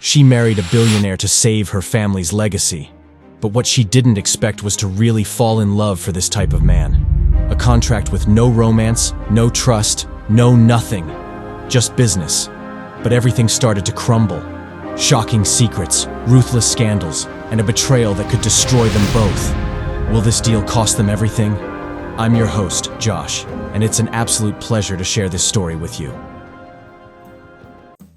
She married a billionaire to save her family's legacy. But what she didn't expect was to really fall in love for this type of man. A contract with no romance, no trust, no nothing. Just business. But everything started to crumble. Shocking secrets, ruthless scandals, and a betrayal that could destroy them both. Will this deal cost them everything? I'm your host, Josh, and it's an absolute pleasure to share this story with you.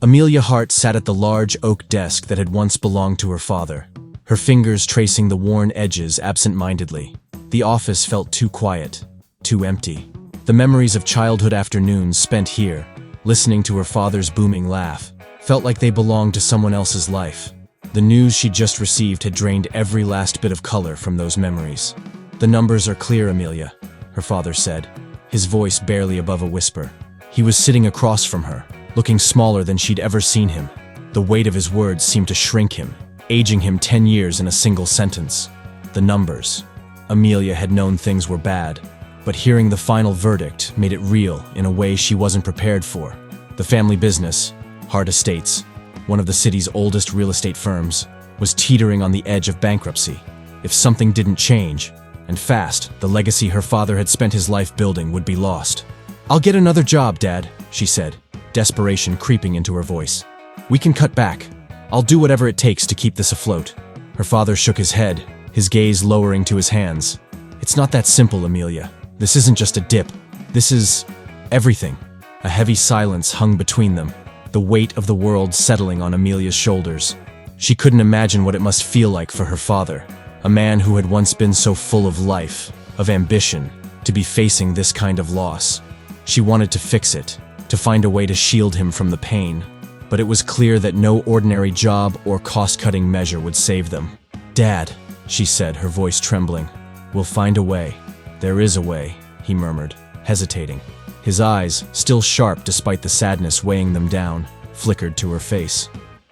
Amelia Hart sat at the large oak desk that had once belonged to her father, her fingers tracing the worn edges absent-mindedly. The office felt too quiet, too empty. The memories of childhood afternoons spent here, listening to her father's booming laugh, felt like they belonged to someone else's life. The news she'd just received had drained every last bit of color from those memories. "The numbers are clear, Amelia," her father said, his voice barely above a whisper. He was sitting across from her, looking smaller than she'd ever seen him. The weight of his words seemed to shrink him, aging him 10 years in a single sentence. The numbers. Amelia had known things were bad, but hearing the final verdict made it real in a way she wasn't prepared for. The family business, Hart Estates, one of the city's oldest real estate firms, was teetering on the edge of bankruptcy. If something didn't change, and fast, the legacy her father had spent his life building would be lost. "I'll get another job, Dad," she said, desperation creeping into her voice. "We can cut back. I'll do whatever it takes to keep this afloat." Her father shook his head, his gaze lowering to his hands. "It's not that simple, Amelia. This isn't just a dip. This is everything." A heavy silence hung between them, the weight of the world settling on Amelia's shoulders. She couldn't imagine what it must feel like for her father, a man who had once been so full of life, of ambition, to be facing this kind of loss. She wanted to fix it, to find a way to shield him from the pain, but it was clear that no ordinary job or cost-cutting measure would save them. "Dad," she said, her voice trembling, "we'll find a way. There is a way," he murmured, hesitating. His eyes, still sharp despite the sadness weighing them down, flickered to her face.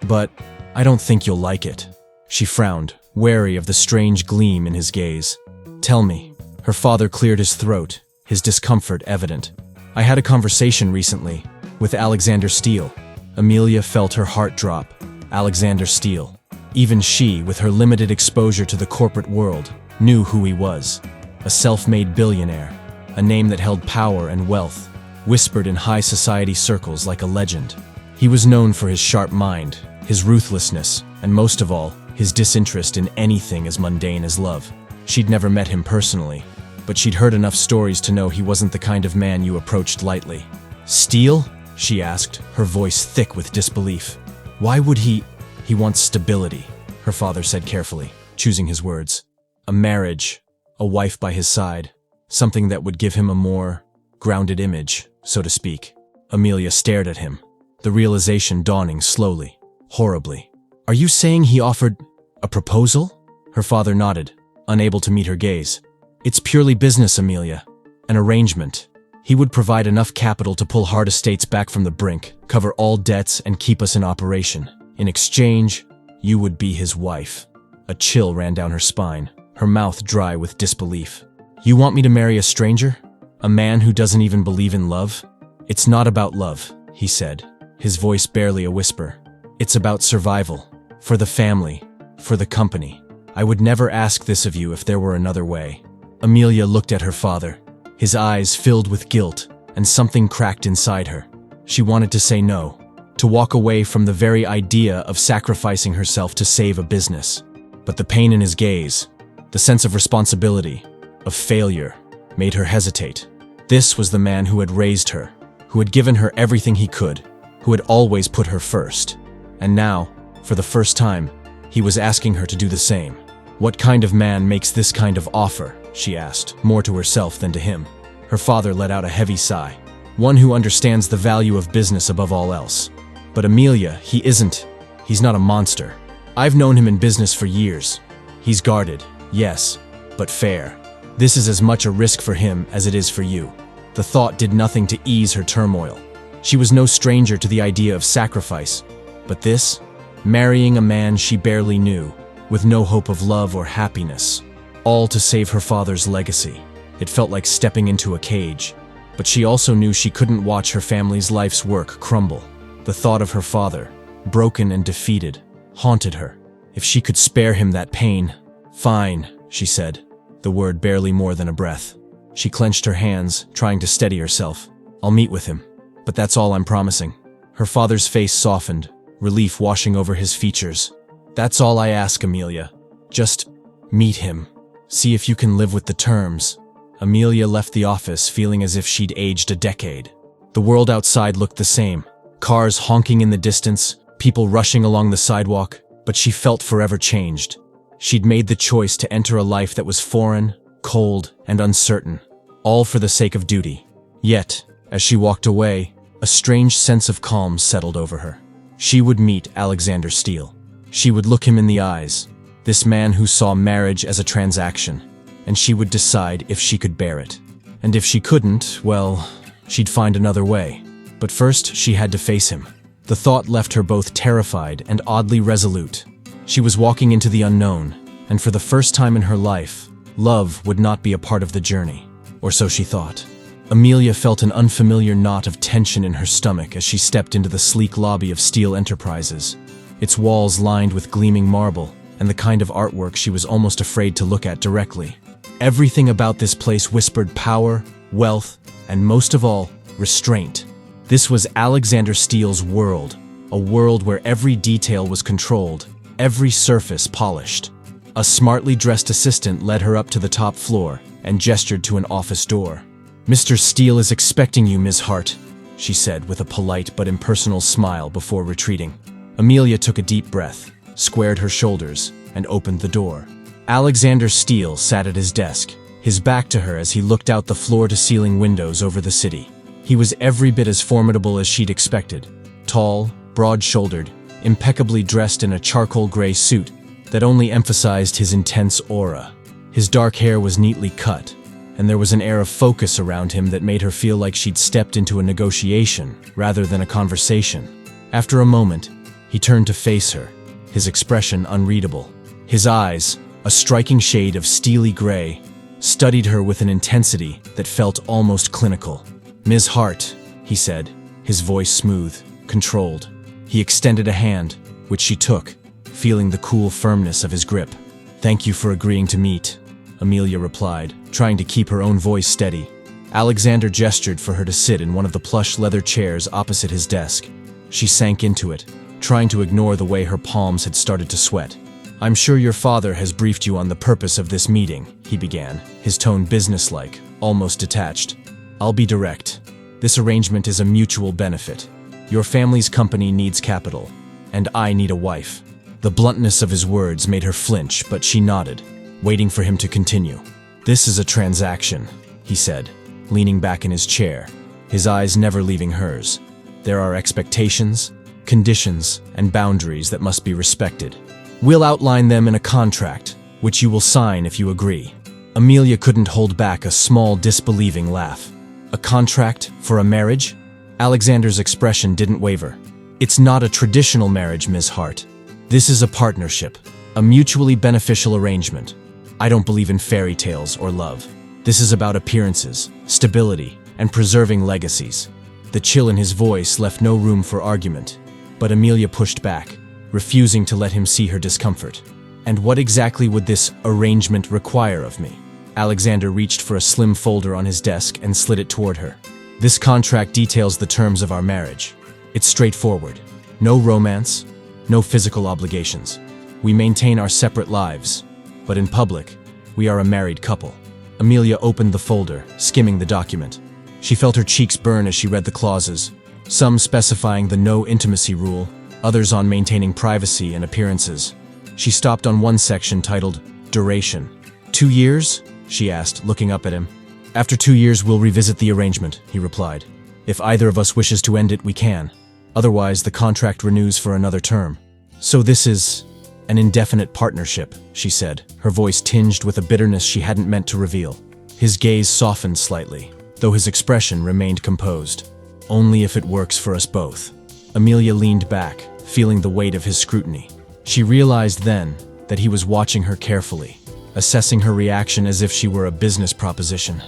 "But I don't think you'll like it." She frowned, wary of the strange gleam in his gaze. "Tell me." Her father cleared his throat, his discomfort evident. "I had a conversation recently with Alexander Steele." Amelia felt her heart drop. Alexander Steele. Even she, with her limited exposure to the corporate world, knew who he was. A self-made billionaire, a name that held power and wealth, whispered in high society circles like a legend. He was known for his sharp mind, his ruthlessness, and most of all, his disinterest in anything as mundane as love. She'd never met him personally, but she'd heard enough stories to know he wasn't the kind of man you approached lightly. "Steele?" she asked, her voice thick with disbelief. "Why would he?" "He wants stability," her father said carefully, choosing his words. "A marriage, a wife by his side, something that would give him a more grounded image, so to speak." Amelia stared at him, the realization dawning slowly, horribly. "Are you saying he offered a proposal?" Her father nodded, unable to meet her gaze. "It's purely business, Amelia. An arrangement. He would provide enough capital to pull Hart Estates back from the brink, cover all debts, and keep us in operation. In exchange, you would be his wife." A chill ran down her spine, her mouth dry with disbelief. "You want me to marry a stranger? A man who doesn't even believe in love?" "It's not about love," he said, his voice barely a whisper. "It's about survival. For the family. For the company. I would never ask this of you if there were another way." Amelia looked at her father, his eyes filled with guilt, and something cracked inside her. She wanted to say no, to walk away from the very idea of sacrificing herself to save a business. But the pain in his gaze, the sense of responsibility, of failure, made her hesitate. This was the man who had raised her, who had given her everything he could, who had always put her first. And now, for the first time, he was asking her to do the same. "What kind of man makes this kind of offer?" she asked, more to herself than to him. Her father let out a heavy sigh. "One who understands the value of business above all else." "But Amelia, he isn't. He's not a monster. I've known him in business for years. He's guarded, yes, but fair. This is as much a risk for him as it is for you." The thought did nothing to ease her turmoil. She was no stranger to the idea of sacrifice, but this? Marrying a man she barely knew, with no hope of love or happiness, all to save her father's legacy. It felt like stepping into a cage, but she also knew she couldn't watch her family's life's work crumble. The thought of her father, broken and defeated, haunted her. If she could spare him that pain. Fine, she said, the word barely more than a breath. She clenched her hands, trying to steady herself. I'll meet with him, but that's all I'm promising. Her father's face softened, relief washing over his features. That's all I ask, Amelia. Just meet him. See if you can live with the terms. Amelia left the office feeling as if she'd aged a decade. The world outside looked the same. Cars honking in the distance, people rushing along the sidewalk, but she felt forever changed. She'd made the choice to enter a life that was foreign, cold, and uncertain, all for the sake of duty. Yet, as she walked away, a strange sense of calm settled over her. She would meet Alexander Steele. She would look him in the eyes, this man who saw marriage as a transaction, and she would decide if she could bear it. And if she couldn't, well, she'd find another way. But first, she had to face him. The thought left her both terrified and oddly resolute. She was walking into the unknown, and for the first time in her life, love would not be a part of the journey. Or so she thought. Amelia felt an unfamiliar knot of tension in her stomach as she stepped into the sleek lobby of Steele Enterprises, its walls lined with gleaming marble and the kind of artwork she was almost afraid to look at directly. Everything about this place whispered power, wealth, and most of all, restraint. This was Alexander Steele's world, a world where every detail was controlled, every surface polished. A smartly dressed assistant led her up to the top floor and gestured to an office door. "Mr. Steele is expecting you, Ms. Hart," she said with a polite but impersonal smile before retreating. Amelia took a deep breath, squared her shoulders, and opened the door. Alexander Steele sat at his desk, his back to her as he looked out the floor-to-ceiling windows over the city. He was every bit as formidable as she'd expected. Tall, broad-shouldered, impeccably dressed in a charcoal gray suit that only emphasized his intense aura. His dark hair was neatly cut, and there was an air of focus around him that made her feel like she'd stepped into a negotiation rather than a conversation. After a moment, he turned to face her, his expression unreadable. His eyes, a striking shade of steely gray, studied her with an intensity that felt almost clinical. "Ms. Hart," he said, his voice smooth, controlled. He extended a hand, which she took, feeling the cool firmness of his grip. "Thank you for agreeing to meet," Amelia replied, trying to keep her own voice steady. Alexander gestured for her to sit in one of the plush leather chairs opposite his desk. She sank into it, trying to ignore the way her palms had started to sweat. "I'm sure your father has briefed you on the purpose of this meeting," he began, his tone businesslike, almost detached. "I'll be direct. This arrangement is a mutual benefit. Your family's company needs capital, and I need a wife." The bluntness of his words made her flinch, but she nodded, waiting for him to continue. "This is a transaction," he said, leaning back in his chair, his eyes never leaving hers. "There are expectations, conditions, and boundaries that must be respected. We'll outline them in a contract, which you will sign if you agree." Amelia couldn't hold back a small, disbelieving laugh. "A contract for a marriage?" Alexander's expression didn't waver. "It's not a traditional marriage, Ms. Hart. This is a partnership, a mutually beneficial arrangement. I don't believe in fairy tales or love. This is about appearances, stability, and preserving legacies." The chill in his voice left no room for argument, but Amelia pushed back, refusing to let him see her discomfort. "And what exactly would this arrangement require of me?" Alexander reached for a slim folder on his desk and slid it toward her. "This contract details the terms of our marriage. It's straightforward. No romance, no physical obligations. We maintain our separate lives, but in public, we are a married couple." Amelia opened the folder, skimming the document. She felt her cheeks burn as she read the clauses, some specifying the no intimacy rule, others on maintaining privacy and appearances. She stopped on one section titled Duration. 2 years? She asked, looking up at him. "After 2 years, we'll revisit the arrangement," he replied. "If either of us wishes to end it, we can. Otherwise, the contract renews for another term." "So this is an indefinite partnership," she said, her voice tinged with a bitterness she hadn't meant to reveal. His gaze softened slightly, though his expression remained composed. "Only if it works for us both." Amelia leaned back, feeling the weight of his scrutiny. She realized then that he was watching her carefully, assessing her reaction as if she were a business proposition,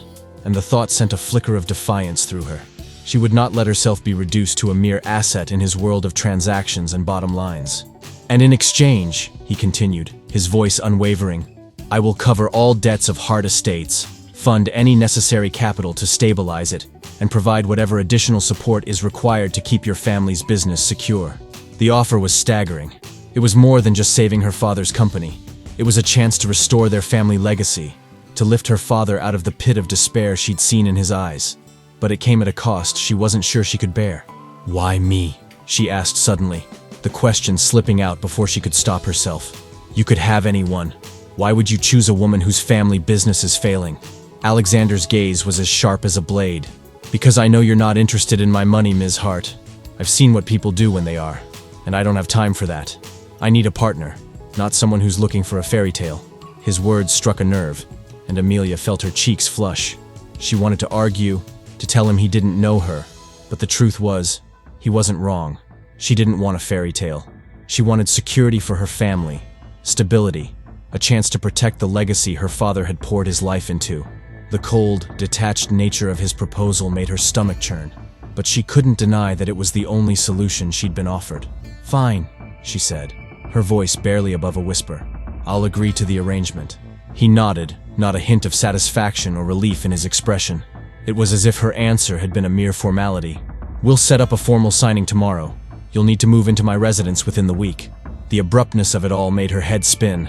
and the thought sent a flicker of defiance through her. She would not let herself be reduced to a mere asset in his world of transactions and bottom lines. And in exchange, he continued, his voice unwavering, I will cover all debts of Hart Estates, fund any necessary capital to stabilize it, and provide whatever additional support is required to keep your family's business secure. The offer was staggering. It was more than just saving her father's company. It was a chance to restore their family legacy, to lift her father out of the pit of despair she'd seen in his eyes. But it came at a cost she wasn't sure she could bear. Why me? She asked suddenly, the question slipping out before she could stop herself. You could have anyone. Why would you choose a woman whose family business is failing? Alexander's gaze was as sharp as a blade. Because I know you're not interested in my money, Ms. Hart. I've seen what people do when they are, and I don't have time for that. I need a partner, not someone who's looking for a fairy tale. His words struck a nerve, and Amelia felt her cheeks flush. She wanted to argue, to tell him he didn't know her, but the truth was, he wasn't wrong. She didn't want a fairy tale. She wanted security for her family, stability, a chance to protect the legacy her father had poured his life into. The cold, detached nature of his proposal made her stomach churn, but she couldn't deny that it was the only solution she'd been offered. Fine, she said, her voice barely above a whisper. I'll agree to the arrangement. He nodded, not a hint of satisfaction or relief in his expression. It was as if her answer had been a mere formality. We'll set up a formal signing tomorrow. You'll need to move into my residence within the week. The abruptness of it all made her head spin.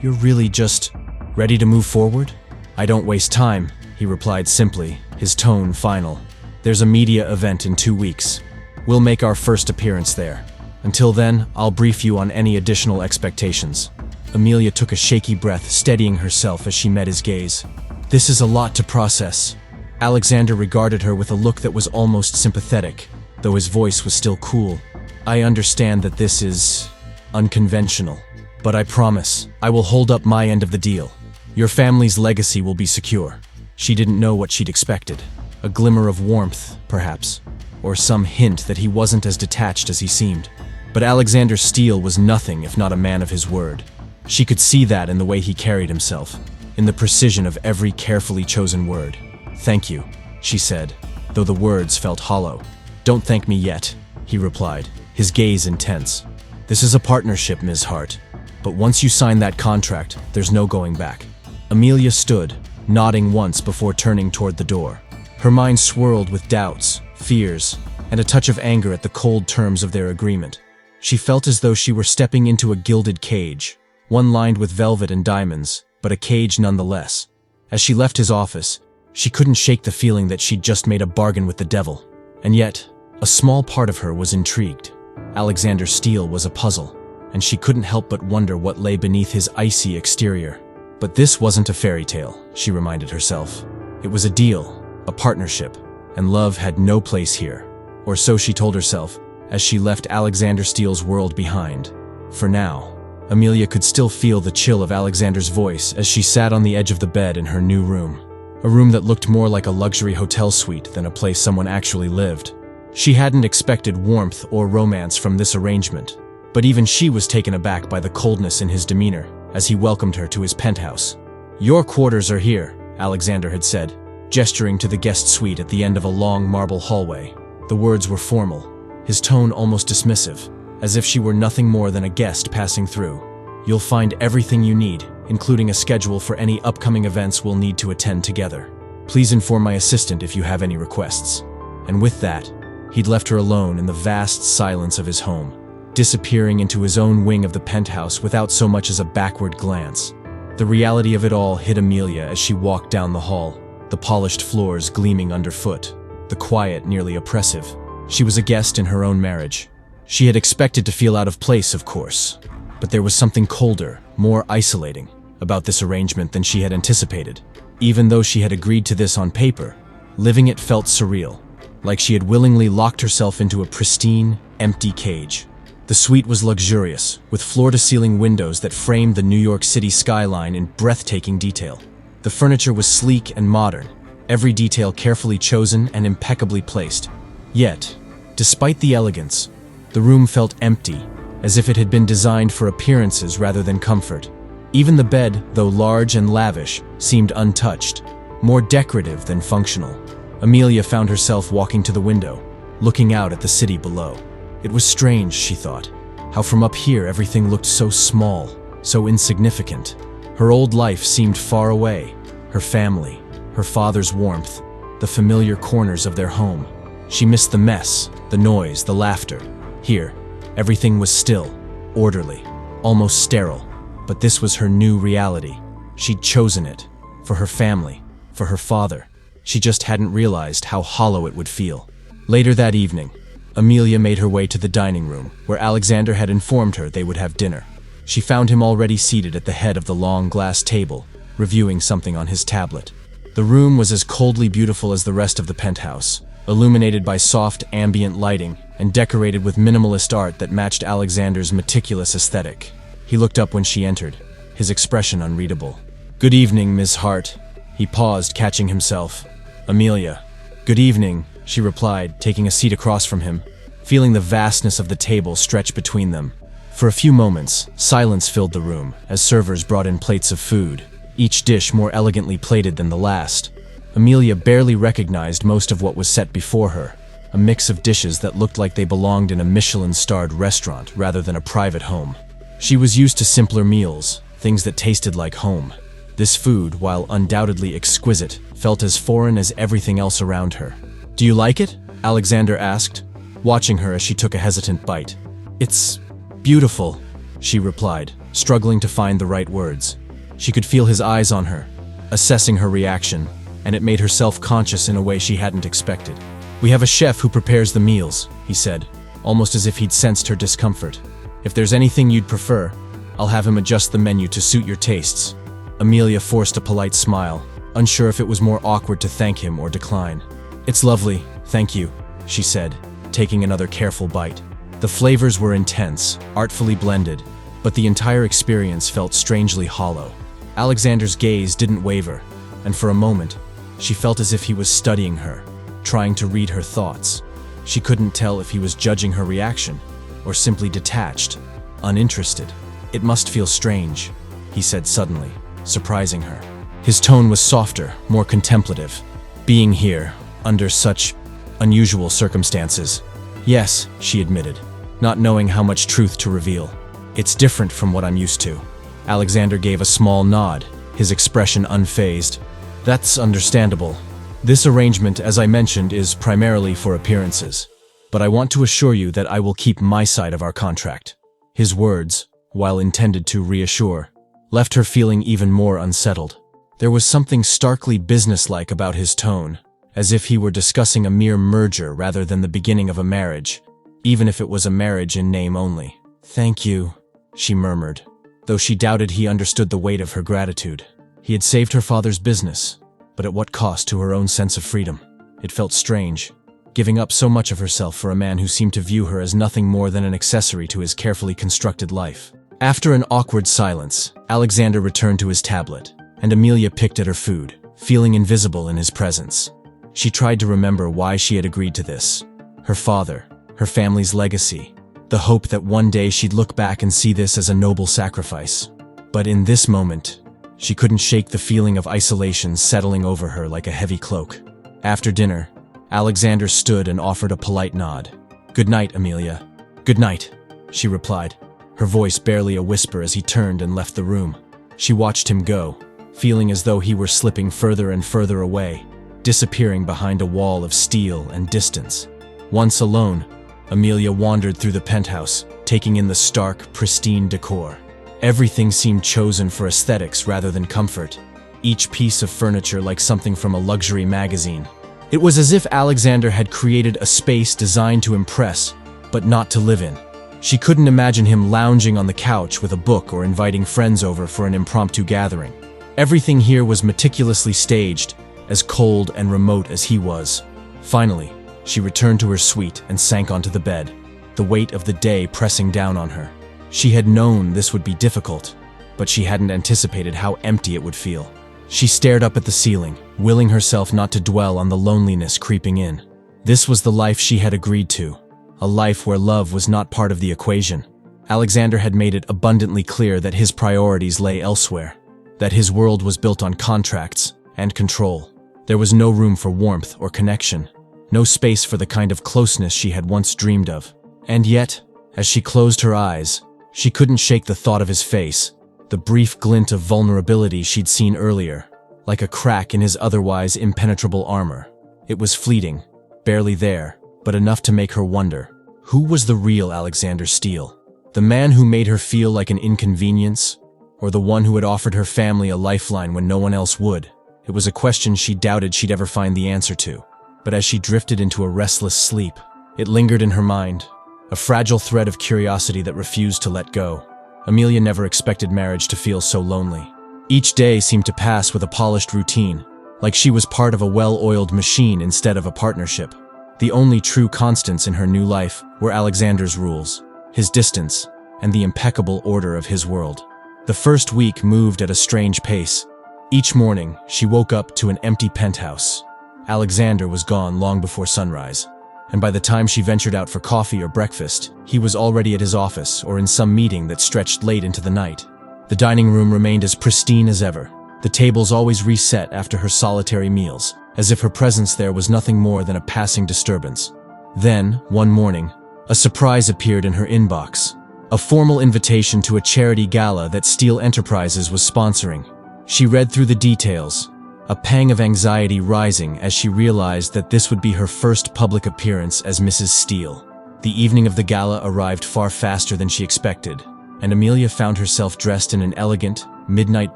You're really just ready to move forward? I don't waste time, he replied simply, his tone final. There's a media event in 2 weeks. We'll make our first appearance there. Until then, I'll brief you on any additional expectations. Amelia took a shaky breath, steadying herself as she met his gaze. This is a lot to process. Alexander regarded her with a look that was almost sympathetic, though his voice was still cool. I understand that this is unconventional, but I promise I will hold up my end of the deal. Your family's legacy will be secure. She didn't know what she'd expected. A glimmer of warmth, perhaps, or some hint that he wasn't as detached as he seemed. But Alexander Steele was nothing if not a man of his word. She could see that in the way he carried himself, in the precision of every carefully chosen word. Thank you, she said, though the words felt hollow. Don't thank me yet, he replied, his gaze intense. This is a partnership, Ms. Hart, but once you sign that contract, there's no going back. Amelia stood, nodding once before turning toward the door. Her mind swirled with doubts, fears, and a touch of anger at the cold terms of their agreement. She felt as though she were stepping into a gilded cage, one lined with velvet and diamonds, but a cage nonetheless. As she left his office, she couldn't shake the feeling that she'd just made a bargain with the devil. And yet, a small part of her was intrigued. Alexander Steele was a puzzle, and she couldn't help but wonder what lay beneath his icy exterior. But this wasn't a fairy tale, she reminded herself. It was a deal, a partnership, and love had no place here. Or so she told herself, as she left Alexander Steele's world behind. For now, Amelia could still feel the chill of Alexander's voice as she sat on the edge of the bed in her new room. A room that looked more like a luxury hotel suite than a place someone actually lived. She hadn't expected warmth or romance from this arrangement, but even she was taken aback by the coldness in his demeanor as he welcomed her to his penthouse. Your quarters are here, Alexander had said, gesturing to the guest suite at the end of a long marble hallway. The words were formal, his tone almost dismissive, as if she were nothing more than a guest passing through. You'll find everything you need, including a schedule for any upcoming events we'll need to attend together. Please inform my assistant if you have any requests. And with that, he'd left her alone in the vast silence of his home, disappearing into his own wing of the penthouse without so much as a backward glance. The reality of it all hit Amelia as she walked down the hall, the polished floors gleaming underfoot, the quiet nearly oppressive. She was a guest in her own marriage. She had expected to feel out of place, of course, but there was something colder, more isolating, about this arrangement than she had anticipated. Even though she had agreed to this on paper, living it felt surreal, like she had willingly locked herself into a pristine, empty cage. The suite was luxurious, with floor-to-ceiling windows that framed the New York City skyline in breathtaking detail. The furniture was sleek and modern, every detail carefully chosen and impeccably placed. Yet, despite the elegance, the room felt empty, as if it had been designed for appearances rather than comfort. Even the bed, though large and lavish, seemed untouched, more decorative than functional. Amelia found herself walking to the window, looking out at the city below. It was strange, she thought, how from up here everything looked so small, so insignificant. Her old life seemed far away, her family, her father's warmth, the familiar corners of their home. She missed the mess, the noise, the laughter. Here, everything was still, orderly, almost sterile. But this was her new reality. She'd chosen it, for her family, for her father. She just hadn't realized how hollow it would feel. Later that evening, Amelia made her way to the dining room, where Alexander had informed her they would have dinner. She found him already seated at the head of the long glass table, reviewing something on his tablet. The room was as coldly beautiful as the rest of the penthouse, illuminated by soft ambient lighting and decorated with minimalist art that matched Alexander's meticulous aesthetic. He looked up when she entered, his expression unreadable. "Good evening, Miss Hart." He paused, catching himself. "Amelia." "Good evening," she replied, taking a seat across from him, feeling the vastness of the table stretch between them. For a few moments, silence filled the room as servers brought in plates of food, each dish more elegantly plated than the last. Amelia barely recognized most of what was set before her, a mix of dishes that looked like they belonged in a Michelin-starred restaurant rather than a private home. She was used to simpler meals, things that tasted like home. This food, while undoubtedly exquisite, felt as foreign as everything else around her. "Do you like it?" Alexander asked, watching her as she took a hesitant bite. "It's beautiful," she replied, struggling to find the right words. She could feel his eyes on her, assessing her reaction, and it made her self-conscious in a way she hadn't expected. "We have a chef who prepares the meals," he said, almost as if he'd sensed her discomfort. "If there's anything you'd prefer, I'll have him adjust the menu to suit your tastes." Amelia forced a polite smile, unsure if it was more awkward to thank him or decline. "It's lovely, thank you," she said, taking another careful bite. The flavors were intense, artfully blended, but the entire experience felt strangely hollow. Alexander's gaze didn't waver, and for a moment, she felt as if he was studying her, trying to read her thoughts. She couldn't tell if he was judging her reaction, or simply detached, uninterested. "It must feel strange," he said suddenly, surprising her. His tone was softer, more contemplative. "Being here, under such unusual circumstances." "Yes," she admitted, not knowing how much truth to reveal. "It's different from what I'm used to." Alexander gave a small nod, his expression unfazed. "That's understandable. This arrangement, as I mentioned, is primarily for appearances. But I want to assure you that I will keep my side of our contract." His words, while intended to reassure, left her feeling even more unsettled. There was something starkly businesslike about his tone, as if he were discussing a mere merger rather than the beginning of a marriage, even if it was a marriage in name only. "Thank you," she murmured, though she doubted he understood the weight of her gratitude. He had saved her father's business, but at what cost to her own sense of freedom? It felt strange, giving up so much of herself for a man who seemed to view her as nothing more than an accessory to his carefully constructed life. After an awkward silence, Alexander returned to his tablet, and Amelia picked at her food, feeling invisible in his presence. She tried to remember why she had agreed to this. Her father, her family's legacy, the hope that one day she'd look back and see this as a noble sacrifice. But in this moment, she couldn't shake the feeling of isolation settling over her like a heavy cloak. After dinner, Alexander stood and offered a polite nod. "Good night, Amelia." "Good night," she replied, her voice barely a whisper as he turned and left the room. She watched him go, feeling as though he were slipping further and further away, disappearing behind a wall of steel and distance. Once alone, Amelia wandered through the penthouse, taking in the stark, pristine decor. Everything seemed chosen for aesthetics rather than comfort, each piece of furniture like something from a luxury magazine. It was as if Alexander had created a space designed to impress, but not to live in. She couldn't imagine him lounging on the couch with a book or inviting friends over for an impromptu gathering. Everything here was meticulously staged, as cold and remote as he was. Finally, she returned to her suite and sank onto the bed, the weight of the day pressing down on her. She had known this would be difficult, but she hadn't anticipated how empty it would feel. She stared up at the ceiling, willing herself not to dwell on the loneliness creeping in. This was the life she had agreed to, a life where love was not part of the equation. Alexander had made it abundantly clear that his priorities lay elsewhere, that his world was built on contracts and control. There was no room for warmth or connection, no space for the kind of closeness she had once dreamed of. And yet, as she closed her eyes, she couldn't shake the thought of his face, the brief glint of vulnerability she'd seen earlier, like a crack in his otherwise impenetrable armor. It was fleeting, barely there, but enough to make her wonder, who was the real Alexander Steele? The man who made her feel like an inconvenience, or the one who had offered her family a lifeline when no one else would? It was a question she doubted she'd ever find the answer to. But as she drifted into a restless sleep, it lingered in her mind, a fragile thread of curiosity that refused to let go. Amelia never expected marriage to feel so lonely. Each day seemed to pass with a polished routine, like she was part of a well-oiled machine instead of a partnership. The only true constants in her new life were Alexander's rules, his distance, and the impeccable order of his world. The first week moved at a strange pace. Each morning, she woke up to an empty penthouse. Alexander was gone long before sunrise, and by the time she ventured out for coffee or breakfast, he was already at his office or in some meeting that stretched late into the night. The dining room remained as pristine as ever, the tables always reset after her solitary meals, as if her presence there was nothing more than a passing disturbance. Then, one morning, a surprise appeared in her inbox, a formal invitation to a charity gala that Steele Enterprises was sponsoring. She read through the details, a pang of anxiety rising as she realized that this would be her first public appearance as Mrs. Steele. The evening of the gala arrived far faster than she expected, and Amelia found herself dressed in an elegant, midnight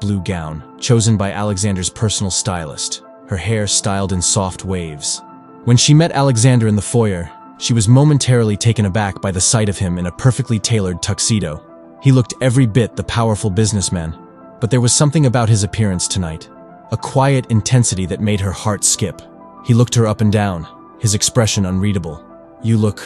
blue gown, chosen by Alexander's personal stylist, her hair styled in soft waves. When she met Alexander in the foyer, she was momentarily taken aback by the sight of him in a perfectly tailored tuxedo. He looked every bit the powerful businessman, but there was something about his appearance tonight, a quiet intensity that made her heart skip. He looked her up and down, his expression unreadable. "You look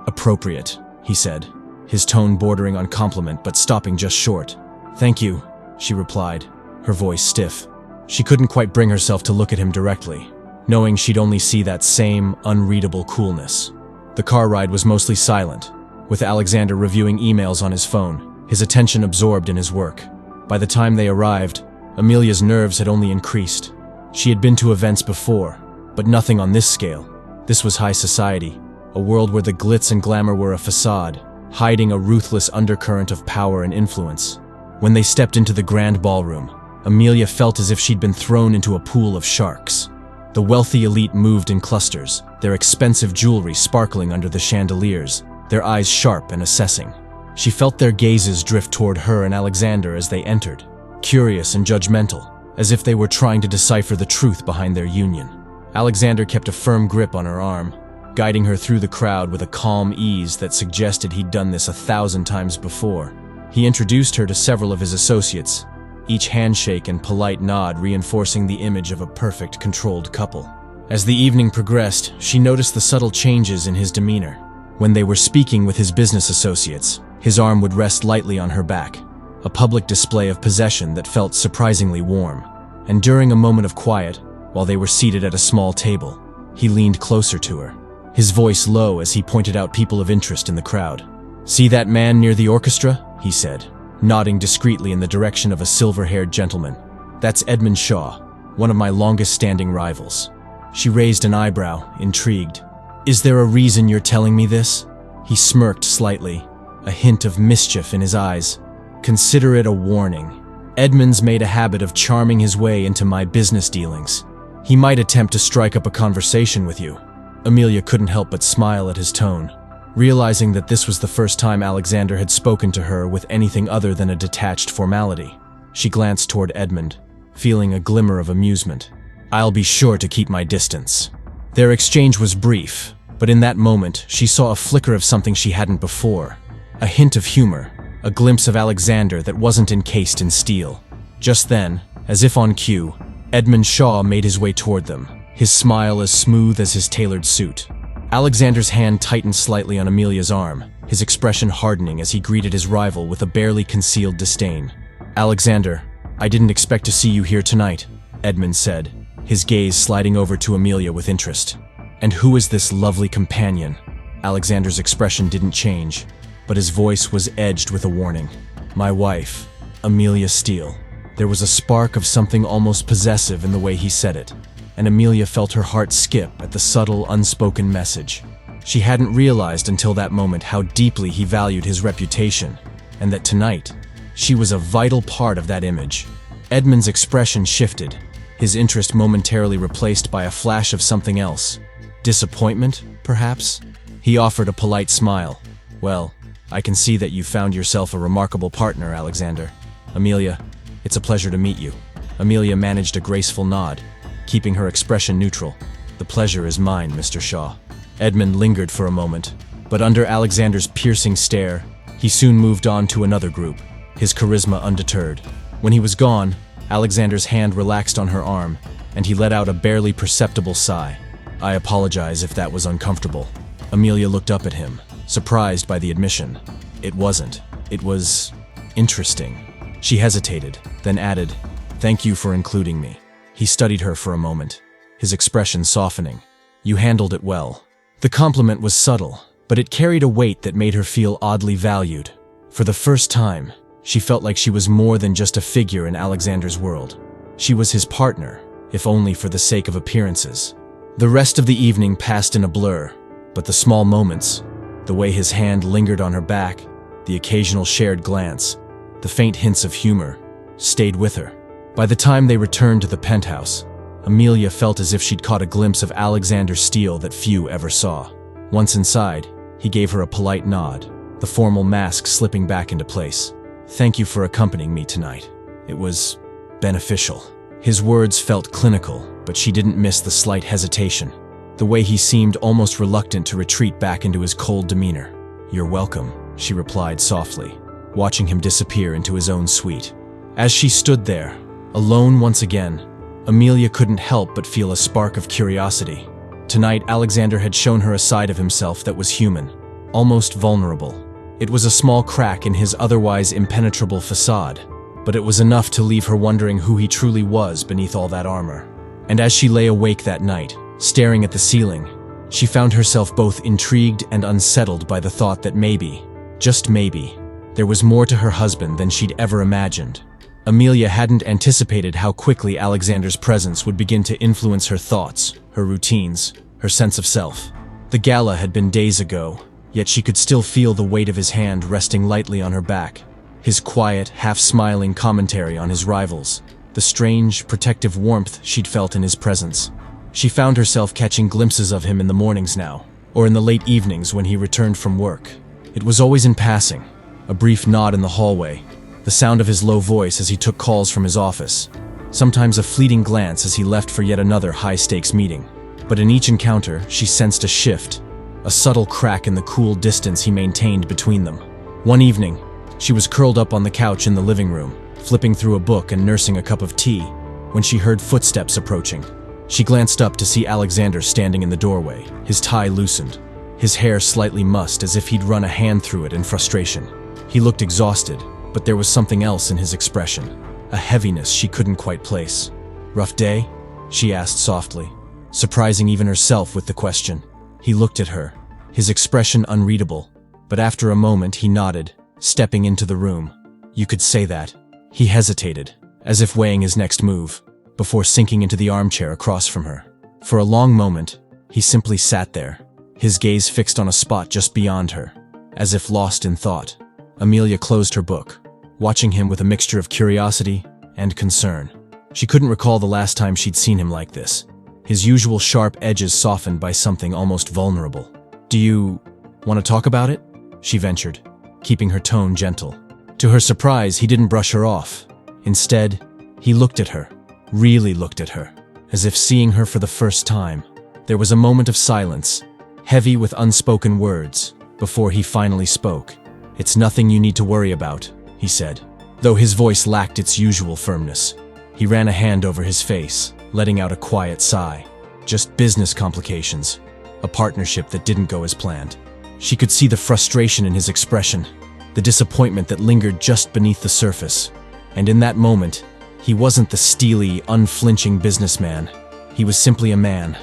appropriate," he said, his tone bordering on compliment but stopping just short. "Thank you," she replied, her voice stiff. She couldn't quite bring herself to look at him directly, knowing she'd only see that same unreadable coolness. The car ride was mostly silent, with Alexander reviewing emails on his phone, his attention absorbed in his work. By the time they arrived, Amelia's nerves had only increased. She had been to events before, but nothing on this scale. This was high society, a world where the glitz and glamour were a facade, hiding a ruthless undercurrent of power and influence. When they stepped into the grand ballroom, Amelia felt as if she'd been thrown into a pool of sharks. The wealthy elite moved in clusters, their expensive jewelry sparkling under the chandeliers, their eyes sharp and assessing. She felt their gazes drift toward her and Alexander as they entered, curious and judgmental, as if they were trying to decipher the truth behind their union. Alexander kept a firm grip on her arm, guiding her through the crowd with a calm ease that suggested he'd done this 1,000 times before. He introduced her to several of his associates, each handshake and polite nod reinforcing the image of a perfect, controlled couple. As the evening progressed, she noticed the subtle changes in his demeanor. When they were speaking with his business associates, his arm would rest lightly on her back, a public display of possession that felt surprisingly warm. And during a moment of quiet, while they were seated at a small table, he leaned closer to her, his voice low as he pointed out people of interest in the crowd. "See that man near the orchestra?" he said, nodding discreetly in the direction of a silver-haired gentleman. "That's Edmund Shaw, one of my longest-standing rivals." She raised an eyebrow, intrigued. "Is there a reason you're telling me this?" He smirked slightly, a hint of mischief in his eyes. "Consider it a warning. Edmund's made a habit of charming his way into my business dealings. He might attempt to strike up a conversation with you." Amelia couldn't help but smile at his tone, realizing that this was the first time Alexander had spoken to her with anything other than a detached formality. She glanced toward Edmund, feeling a glimmer of amusement. "I'll be sure to keep my distance." Their exchange was brief, but in that moment she saw a flicker of something she hadn't before. A hint of humor, a glimpse of Alexander that wasn't encased in steel. Just then, as if on cue, Edmund Shaw made his way toward them, his smile as smooth as his tailored suit. Alexander's hand tightened slightly on Amelia's arm, his expression hardening as he greeted his rival with a barely concealed disdain. "Alexander, I didn't expect to see you here tonight," Edmund said, his gaze sliding over to Amelia with interest. "And who is this lovely companion?" Alexander's expression didn't change, but his voice was edged with a warning. "My wife, Amelia Steele." There was a spark of something almost possessive in the way he said it. and Amelia felt her heart skip at the subtle, unspoken message. She hadn't realized until that moment how deeply he valued his reputation, and that tonight, she was a vital part of that image. Edmund's expression shifted, his interest momentarily replaced by a flash of something else. Disappointment, perhaps? He offered a polite smile. "Well, I can see that you found yourself a remarkable partner, Alexander. Amelia, it's a pleasure to meet you." Amelia managed a graceful nod, keeping her expression neutral. "The pleasure is mine, Mr. Shaw." Edmund lingered for a moment, but under Alexander's piercing stare, he soon moved on to another group, his charisma undeterred. When he was gone, Alexander's hand relaxed on her arm, and he let out a barely perceptible sigh. "I apologize if that was uncomfortable." Amelia looked up at him, surprised by the admission. "It wasn't. It was interesting." She hesitated, then added, "Thank you for including me." He studied her for a moment, his expression softening. "You handled it well." The compliment was subtle, but it carried a weight that made her feel oddly valued. For the first time, she felt like she was more than just a figure in Alexander's world. She was his partner, if only for the sake of appearances. The rest of the evening passed in a blur, but the small moments, the way his hand lingered on her back, the occasional shared glance, the faint hints of humor, stayed with her. By the time they returned to the penthouse, Amelia felt as if she'd caught a glimpse of Alexander's steel that few ever saw. Once inside, he gave her a polite nod, the formal mask slipping back into place. "Thank you for accompanying me tonight. It was beneficial." His words felt clinical, but she didn't miss the slight hesitation, the way he seemed almost reluctant to retreat back into his cold demeanor. "You're welcome," she replied softly, watching him disappear into his own suite. As she stood there, alone once again, Amelia couldn't help but feel a spark of curiosity. Tonight, Alexander had shown her a side of himself that was human, almost vulnerable. It was a small crack in his otherwise impenetrable facade, but it was enough to leave her wondering who he truly was beneath all that armor. And as she lay awake that night, staring at the ceiling, she found herself both intrigued and unsettled by the thought that maybe, just maybe, there was more to her husband than she'd ever imagined. Amelia hadn't anticipated how quickly Alexander's presence would begin to influence her thoughts, her routines, her sense of self. The gala had been days ago, yet she could still feel the weight of his hand resting lightly on her back, his quiet, half-smiling commentary on his rivals, the strange, protective warmth she'd felt in his presence. She found herself catching glimpses of him in the mornings now, or in the late evenings when he returned from work. It was always in passing, a brief nod in the hallway, the sound of his low voice as he took calls from his office, sometimes a fleeting glance as he left for yet another high-stakes meeting. But in each encounter, she sensed a shift, a subtle crack in the cool distance he maintained between them. One evening, she was curled up on the couch in the living room, flipping through a book and nursing a cup of tea, when she heard footsteps approaching. She glanced up to see Alexander standing in the doorway, his tie loosened, his hair slightly mussed as if he'd run a hand through it in frustration. He looked exhausted, but there was something else in his expression, a heaviness she couldn't quite place. "Rough day?" she asked softly, surprising even herself with the question. He looked at her, his expression unreadable, but after a moment he nodded, stepping into the room. "You could say that." He hesitated, as if weighing his next move, before sinking into the armchair across from her. For a long moment, he simply sat there, his gaze fixed on a spot just beyond her, as if lost in thought. Amelia closed her book, watching him with a mixture of curiosity and concern. She couldn't recall the last time she'd seen him like this, his usual sharp edges softened by something almost vulnerable. "Do you want to talk about it?" she ventured, keeping her tone gentle. To her surprise, he didn't brush her off. Instead, he looked at her, really looked at her, as if seeing her for the first time. There was a moment of silence, heavy with unspoken words, before he finally spoke. "It's nothing you need to worry about," he said, though his voice lacked its usual firmness. He ran a hand over his face, letting out a quiet sigh. "Just business complications, a partnership that didn't go as planned." She could see the frustration in his expression, the disappointment that lingered just beneath the surface. And in that moment, he wasn't the steely, unflinching businessman. He was simply a man,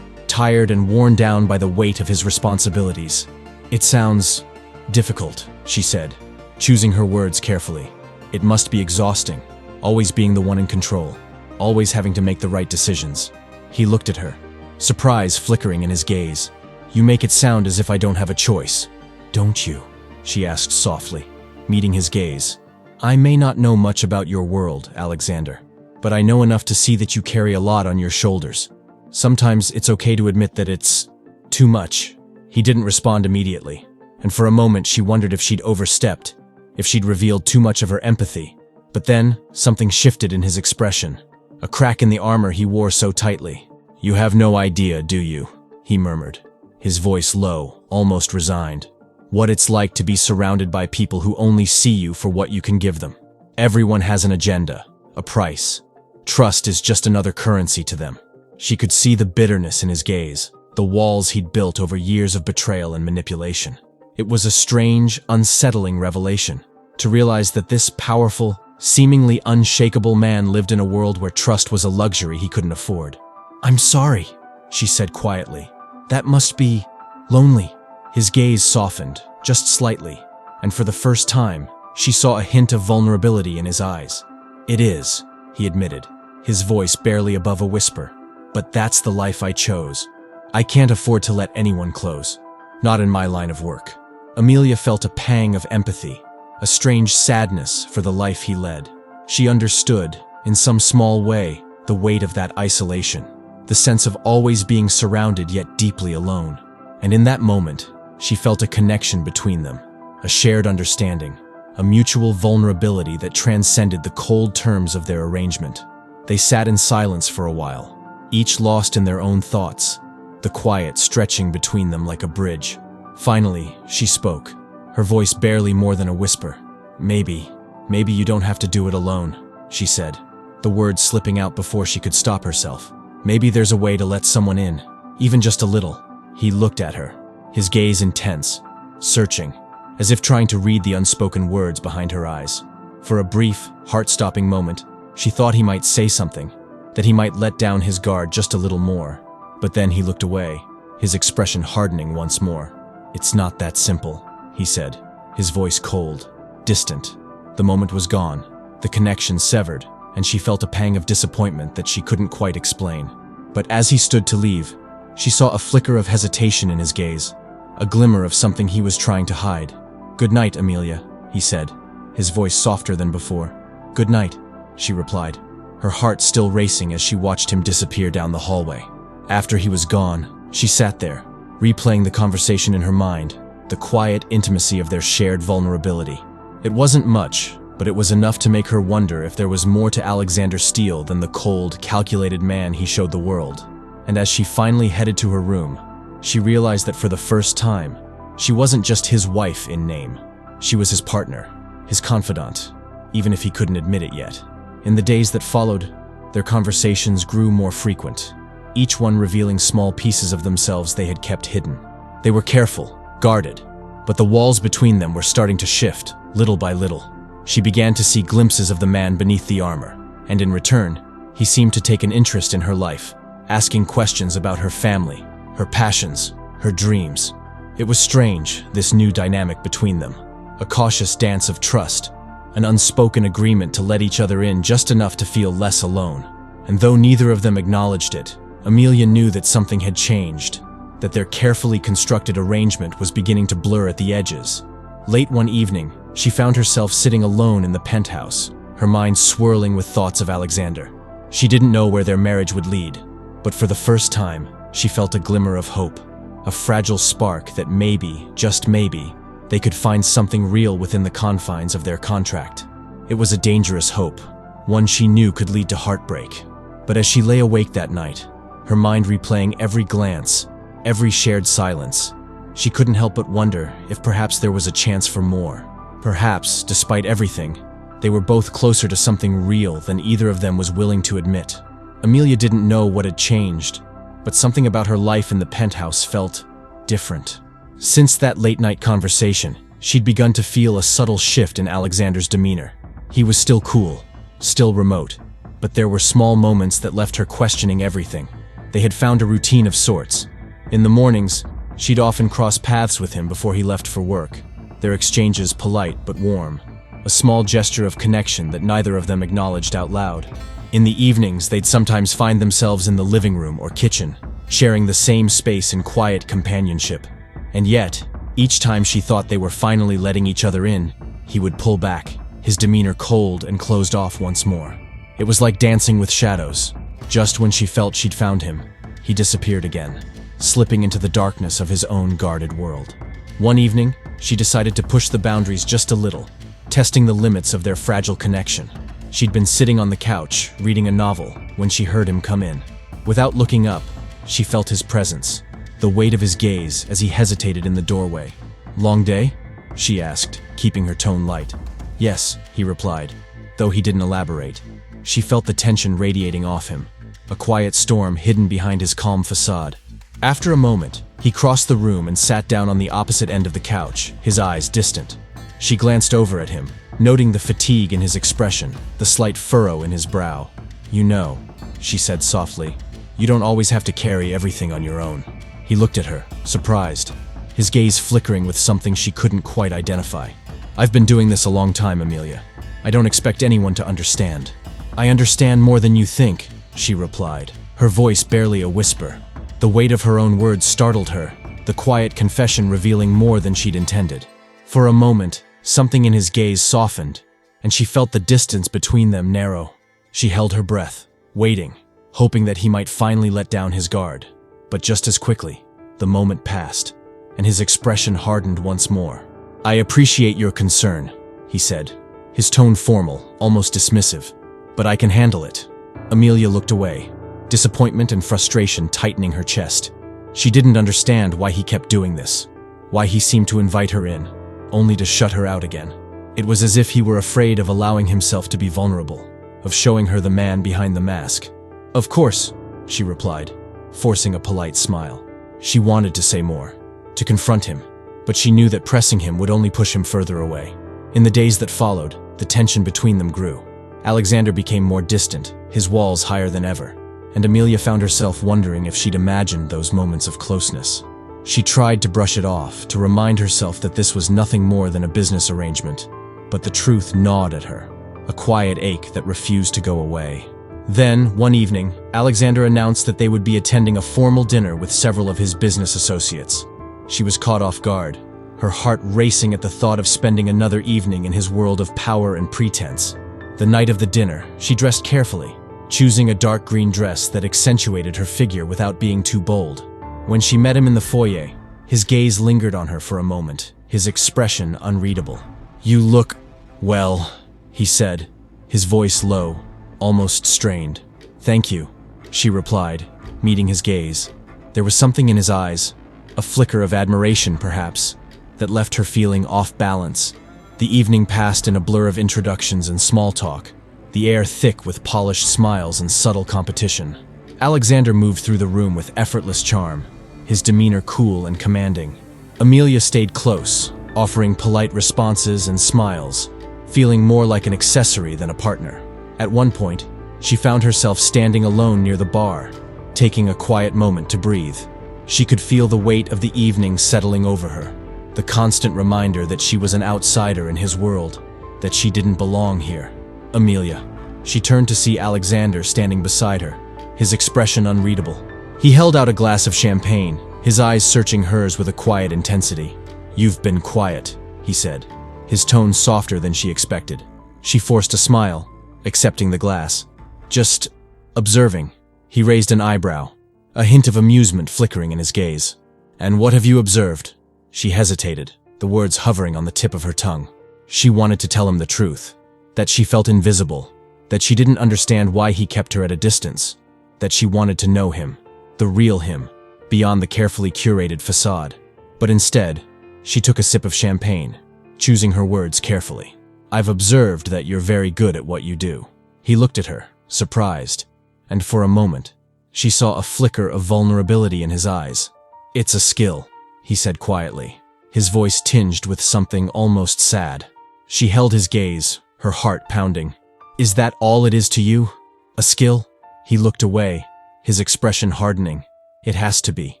tired and worn down by the weight of his responsibilities. "It sounds difficult," she said, choosing her words carefully. "It must be exhausting, always being the one in control, always having to make the right decisions." He looked at her, surprise flickering in his gaze. "You make it sound as if I don't have a choice, don't you?" she asked softly, meeting his gaze. "I may not know much about your world, Alexander, but I know enough to see that you carry a lot on your shoulders. Sometimes it's okay to admit that it's too much." He didn't respond immediately, and for a moment she wondered if she'd overstepped, if she'd revealed too much of her empathy. But then, something shifted in his expression, a crack in the armor he wore so tightly. "You have no idea, do you?" he murmured, his voice low, almost resigned. "What it's like to be surrounded by people who only see you for what you can give them. Everyone has an agenda, a price. Trust is just another currency to them." She could see the bitterness in his gaze, the walls he'd built over years of betrayal and manipulation. It was a strange, unsettling revelation, to realize that this powerful, seemingly unshakable man lived in a world where trust was a luxury he couldn't afford. "I'm sorry," she said quietly. "That must be lonely." His gaze softened, just slightly, and for the first time, she saw a hint of vulnerability in his eyes. "It is," he admitted, his voice barely above a whisper. "But that's the life I chose. I can't afford to let anyone close. Not in my line of work." Amelia felt a pang of empathy, a strange sadness for the life he led. She understood, in some small way, the weight of that isolation, the sense of always being surrounded yet deeply alone. And in that moment, she felt a connection between them, a shared understanding, a mutual vulnerability that transcended the cold terms of their arrangement. They sat in silence for a while, each lost in their own thoughts, the quiet stretching between them like a bridge. Finally, she spoke, her voice barely more than a whisper. Maybe you don't have to do it alone," she said, the words slipping out before she could stop herself. "Maybe there's a way to let someone in, even just a little." He looked at her, his gaze intense, searching, as if trying to read the unspoken words behind her eyes. For a brief, heart-stopping moment, she thought he might say something, that he might let down his guard just a little more. But then he looked away, his expression hardening once more. "It's not that simple," he said, his voice cold, distant. The moment was gone, the connection severed, and she felt a pang of disappointment that she couldn't quite explain. But as he stood to leave, she saw a flicker of hesitation in his gaze, a glimmer of something he was trying to hide. "Good night, Amelia," he said, his voice softer than before. "Good night," she replied, her heart still racing as she watched him disappear down the hallway. After he was gone, she sat there, replaying the conversation in her mind, the quiet intimacy of their shared vulnerability. It wasn't much, but it was enough to make her wonder if there was more to Alexander Steele than the cold, calculated man he showed the world. And as she finally headed to her room, she realized that for the first time, she wasn't just his wife in name. She was his partner, his confidant, even if he couldn't admit it yet. In the days that followed, their conversations grew more frequent, each one revealing small pieces of themselves they had kept hidden. They were careful, guarded, but the walls between them were starting to shift, little by little. She began to see glimpses of the man beneath the armor, and in return, he seemed to take an interest in her life, asking questions about her family, her passions, her dreams. It was strange, this new dynamic between them, a cautious dance of trust, an unspoken agreement to let each other in just enough to feel less alone. And though neither of them acknowledged it, Amelia knew that something had changed, that their carefully constructed arrangement was beginning to blur at the edges. Late one evening, she found herself sitting alone in the penthouse, her mind swirling with thoughts of Alexander. She didn't know where their marriage would lead, but for the first time, she felt a glimmer of hope, a fragile spark that maybe, just maybe, they could find something real within the confines of their contract. It was a dangerous hope, one she knew could lead to heartbreak. But as she lay awake that night, her mind replaying every glance, every shared silence, she couldn't help but wonder if perhaps there was a chance for more. Perhaps, despite everything, they were both closer to something real than either of them was willing to admit. Amelia didn't know what had changed, but something about her life in the penthouse felt different. Since that late-night conversation, she'd begun to feel a subtle shift in Alexander's demeanor. He was still cool, still remote, but there were small moments that left her questioning everything. They had found a routine of sorts. In the mornings, she'd often cross paths with him before he left for work, their exchanges polite but warm, a small gesture of connection that neither of them acknowledged out loud. In the evenings, they'd sometimes find themselves in the living room or kitchen, sharing the same space in quiet companionship. And yet, each time she thought they were finally letting each other in, he would pull back, his demeanor cold and closed off once more. It was like dancing with shadows. Just when she felt she'd found him, he disappeared again, slipping into the darkness of his own guarded world. One evening, she decided to push the boundaries just a little, testing the limits of their fragile connection. She'd been sitting on the couch, reading a novel, when she heard him come in. Without looking up, she felt his presence, the weight of his gaze as he hesitated in the doorway. "Long day?" she asked, keeping her tone light. "Yes," he replied, though he didn't elaborate. She felt the tension radiating off him, a quiet storm hidden behind his calm facade. After a moment, he crossed the room and sat down on the opposite end of the couch, his eyes distant. She glanced over at him, noting the fatigue in his expression, the slight furrow in his brow. "You know," she said softly, "you don't always have to carry everything on your own." He looked at her, surprised, his gaze flickering with something she couldn't quite identify. "I've been doing this a long time, Amelia. I don't expect anyone to understand." "I understand more than you think," she replied, her voice barely a whisper. The weight of her own words startled her, the quiet confession revealing more than she'd intended. For a moment, something in his gaze softened, and she felt the distance between them narrow. She held her breath, waiting, hoping that he might finally let down his guard. But just as quickly, the moment passed, and his expression hardened once more. "I appreciate your concern," he said, his tone formal, almost dismissive. "But I can handle it." Amelia looked away, disappointment and frustration tightening her chest. She didn't understand why he kept doing this, why he seemed to invite her in, only to shut her out again. It was as if he were afraid of allowing himself to be vulnerable, of showing her the man behind the mask. "Of course," she replied, forcing a polite smile. She wanted to say more, to confront him, but she knew that pressing him would only push him further away. In the days that followed, the tension between them grew. Alexander became more distant, his walls higher than ever, and Amelia found herself wondering if she'd imagined those moments of closeness. She tried to brush it off, to remind herself that this was nothing more than a business arrangement, but the truth gnawed at her, a quiet ache that refused to go away. Then, one evening, Alexander announced that they would be attending a formal dinner with several of his business associates. She was caught off guard, her heart racing at the thought of spending another evening in his world of power and pretense. The night of the dinner, she dressed carefully, choosing a dark green dress that accentuated her figure without being too bold. When she met him in the foyer, his gaze lingered on her for a moment, his expression unreadable. "You look well," he said, his voice low, almost strained. "Thank you," she replied, meeting his gaze. There was something in his eyes, a flicker of admiration perhaps, that left her feeling off balance. The evening passed in a blur of introductions and small talk, the air thick with polished smiles and subtle competition. Alexander moved through the room with effortless charm, his demeanor cool and commanding. Amelia stayed close, offering polite responses and smiles, feeling more like an accessory than a partner. At one point, she found herself standing alone near the bar, taking a quiet moment to breathe. She could feel the weight of the evening settling over her, the constant reminder that she was an outsider in his world, that she didn't belong here. "Amelia." She turned to see Alexander standing beside her, his expression unreadable. He held out a glass of champagne, his eyes searching hers with a quiet intensity. "You've been quiet," he said, his tone softer than she expected. She forced a smile, accepting the glass. "Just observing." He raised an eyebrow, a hint of amusement flickering in his gaze. "And what have you observed?" She hesitated, the words hovering on the tip of her tongue. She wanted to tell him the truth, that she felt invisible, that she didn't understand why he kept her at a distance, that she wanted to know him, the real him, beyond the carefully curated facade. But instead, she took a sip of champagne, choosing her words carefully. "I've observed that you're very good at what you do." He looked at her, surprised, and for a moment, she saw a flicker of vulnerability in his eyes. "It's a skill," he said quietly, his voice tinged with something almost sad. She held his gaze, her heart pounding. "Is that all it is to you? A skill?" He looked away, his expression hardening. "It has to be."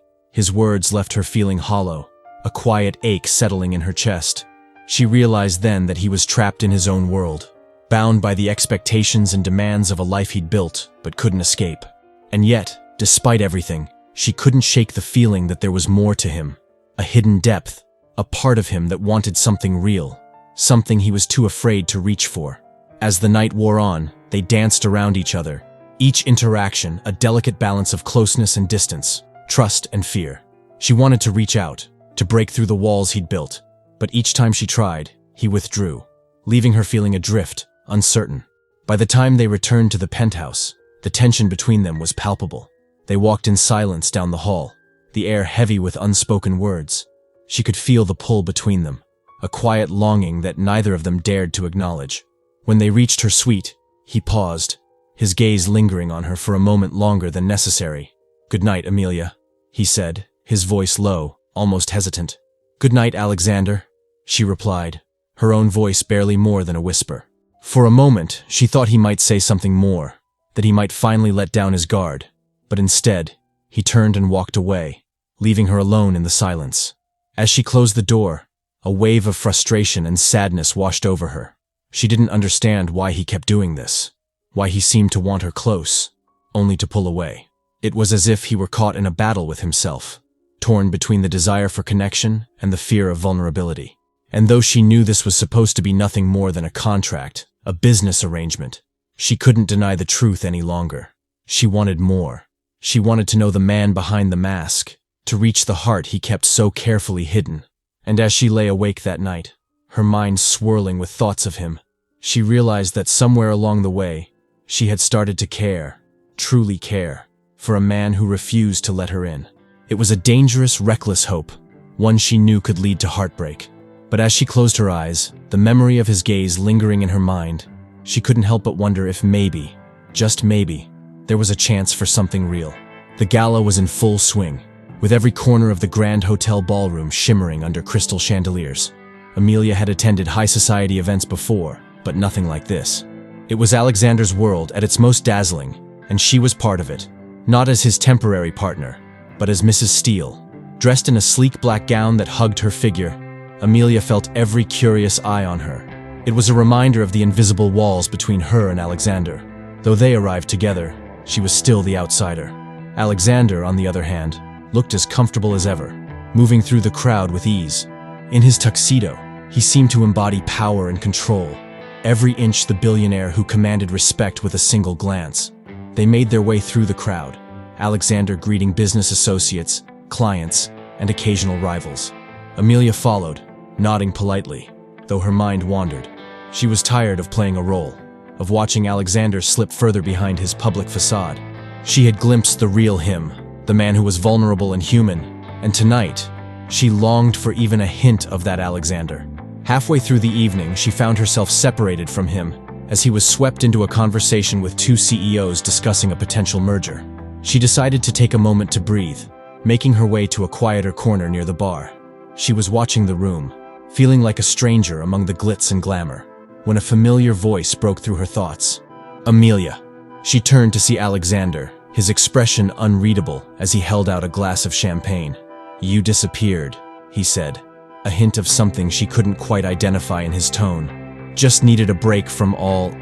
His words left her feeling hollow, a quiet ache settling in her chest. She realized then that he was trapped in his own world, bound by the expectations and demands of a life he'd built but couldn't escape. And yet, despite everything, she couldn't shake the feeling that there was more to him, a hidden depth, a part of him that wanted something real, something he was too afraid to reach for. As the night wore on, they danced around each other, each interaction a delicate balance of closeness and distance, trust and fear. She wanted to reach out, to break through the walls he'd built, but each time she tried, he withdrew, leaving her feeling adrift, uncertain. By the time they returned to the penthouse, the tension between them was palpable. They walked in silence down the hall, the air heavy with unspoken words. She could feel the pull between them, a quiet longing that neither of them dared to acknowledge. When they reached her suite, he paused, his gaze lingering on her for a moment longer than necessary. "Good night, Amelia," he said, his voice low, almost hesitant. "Good night, Alexander," she replied, her own voice barely more than a whisper. For a moment, she thought he might say something more, that he might finally let down his guard, but instead, he turned and walked away, leaving her alone in the silence. As she closed the door, a wave of frustration and sadness washed over her. She didn't understand why he kept doing this, why he seemed to want her close, only to pull away. It was as if he were caught in a battle with himself, torn between the desire for connection and the fear of vulnerability. And though she knew this was supposed to be nothing more than a contract, a business arrangement, she couldn't deny the truth any longer. She wanted more. She wanted to know the man behind the mask, to reach the heart he kept so carefully hidden. And as she lay awake that night, her mind swirling with thoughts of him, she realized that somewhere along the way, she had started to care, truly care, for a man who refused to let her in. It was a dangerous, reckless hope, one she knew could lead to heartbreak. But as she closed her eyes, the memory of his gaze lingering in her mind, she couldn't help but wonder if maybe, just maybe, there was a chance for something real. The gala was in full swing, with every corner of the Grand Hotel ballroom shimmering under crystal chandeliers. Amelia had attended high society events before, but nothing like this. It was Alexander's world at its most dazzling, and she was part of it, not as his temporary partner, but as Mrs. Steele. Dressed in a sleek black gown that hugged her figure, Amelia felt every curious eye on her. It was a reminder of the invisible walls between her and Alexander. Though they arrived together, she was still the outsider. Alexander, on the other hand, looked as comfortable as ever, moving through the crowd with ease. In his tuxedo, he seemed to embody power and control, every inch the billionaire who commanded respect with a single glance. They made their way through the crowd, Alexander greeting business associates, clients, and occasional rivals. Amelia followed, nodding politely, though her mind wandered. She was tired of playing a role, of watching Alexander slip further behind his public facade. She had glimpsed the real him, the man who was vulnerable and human, and tonight, she longed for even a hint of that Alexander. Halfway through the evening, she found herself separated from him, as he was swept into a conversation with two CEOs discussing a potential merger. She decided to take a moment to breathe, making her way to a quieter corner near the bar. She was watching the room, feeling like a stranger among the glitz and glamour, when a familiar voice broke through her thoughts. "Amelia." She turned to see Alexander, his expression unreadable as he held out a glass of champagne. "You disappeared," he said, a hint of something she couldn't quite identify in his tone. "Just needed a break from all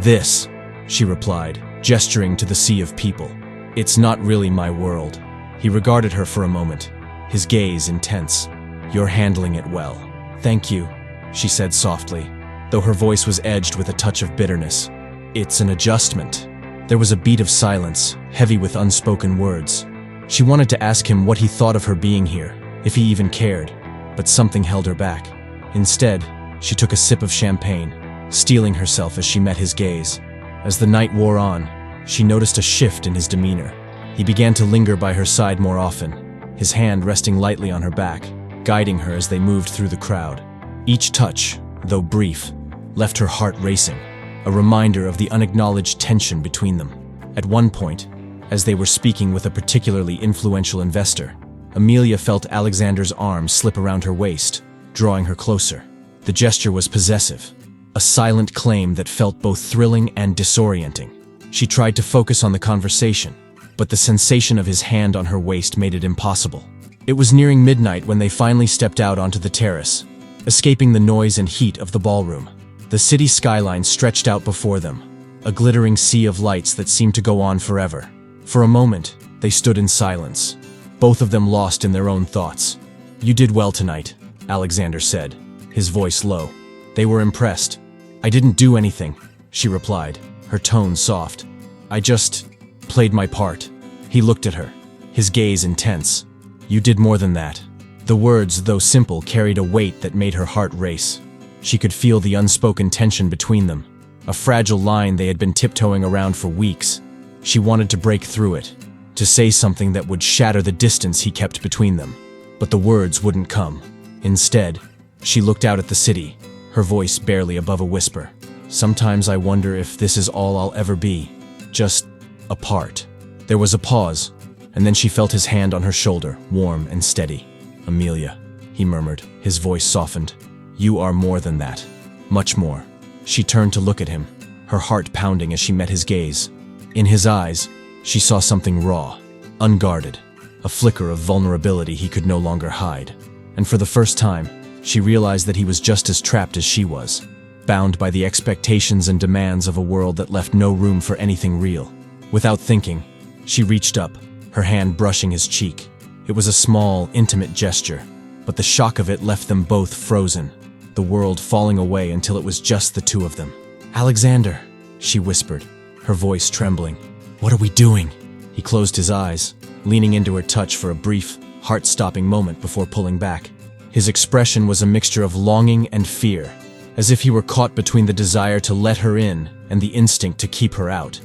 this," she replied, gesturing to the sea of people. "It's not really my world." He regarded her for a moment, his gaze intense. "You're handling it well." "Thank you," she said softly, though her voice was edged with a touch of bitterness. "It's an adjustment." There was a beat of silence, heavy with unspoken words. She wanted to ask him what he thought of her being here, if he even cared, but something held her back. Instead, she took a sip of champagne, steeling herself as she met his gaze. As the night wore on, she noticed a shift in his demeanor. He began to linger by her side more often, his hand resting lightly on her back, guiding her as they moved through the crowd. Each touch, though brief, left her heart racing, a reminder of the unacknowledged tension between them. At one point, as they were speaking with a particularly influential investor, Amelia felt Alexander's arm slip around her waist, drawing her closer. The gesture was possessive, a silent claim that felt both thrilling and disorienting. She tried to focus on the conversation, but the sensation of his hand on her waist made it impossible. It was nearing midnight when they finally stepped out onto the terrace, escaping the noise and heat of the ballroom. The city skyline stretched out before them, a glittering sea of lights that seemed to go on forever. For a moment, they stood in silence, both of them lost in their own thoughts. "You did well tonight," Alexander said, his voice low. They were impressed. "I didn't do anything," she replied, her tone soft. "I just played my part." He looked at her, his gaze intense. "You did more than that." The words, though simple, carried a weight that made her heart race. She could feel the unspoken tension between them, a fragile line they had been tiptoeing around for weeks. She wanted to break through it, to say something that would shatter the distance he kept between them. But the words wouldn't come. Instead, she looked out at the city, her voice barely above a whisper. "Sometimes I wonder if this is all I'll ever be, just a part." There was a pause, and then she felt his hand on her shoulder, warm and steady. "Amelia," he murmured, his voice softened. "You are more than that. Much more." She turned to look at him, her heart pounding as she met his gaze. In his eyes, she saw something raw, unguarded, a flicker of vulnerability he could no longer hide. And for the first time, she realized that he was just as trapped as she was, bound by the expectations and demands of a world that left no room for anything real. Without thinking, she reached up, her hand brushing his cheek. It was a small, intimate gesture, but the shock of it left them both frozen, the world falling away until it was just the two of them. "Alexander," she whispered, her voice trembling. "What are we doing?" He closed his eyes, leaning into her touch for a brief, heart-stopping moment before pulling back. His expression was a mixture of longing and fear, as if he were caught between the desire to let her in and the instinct to keep her out.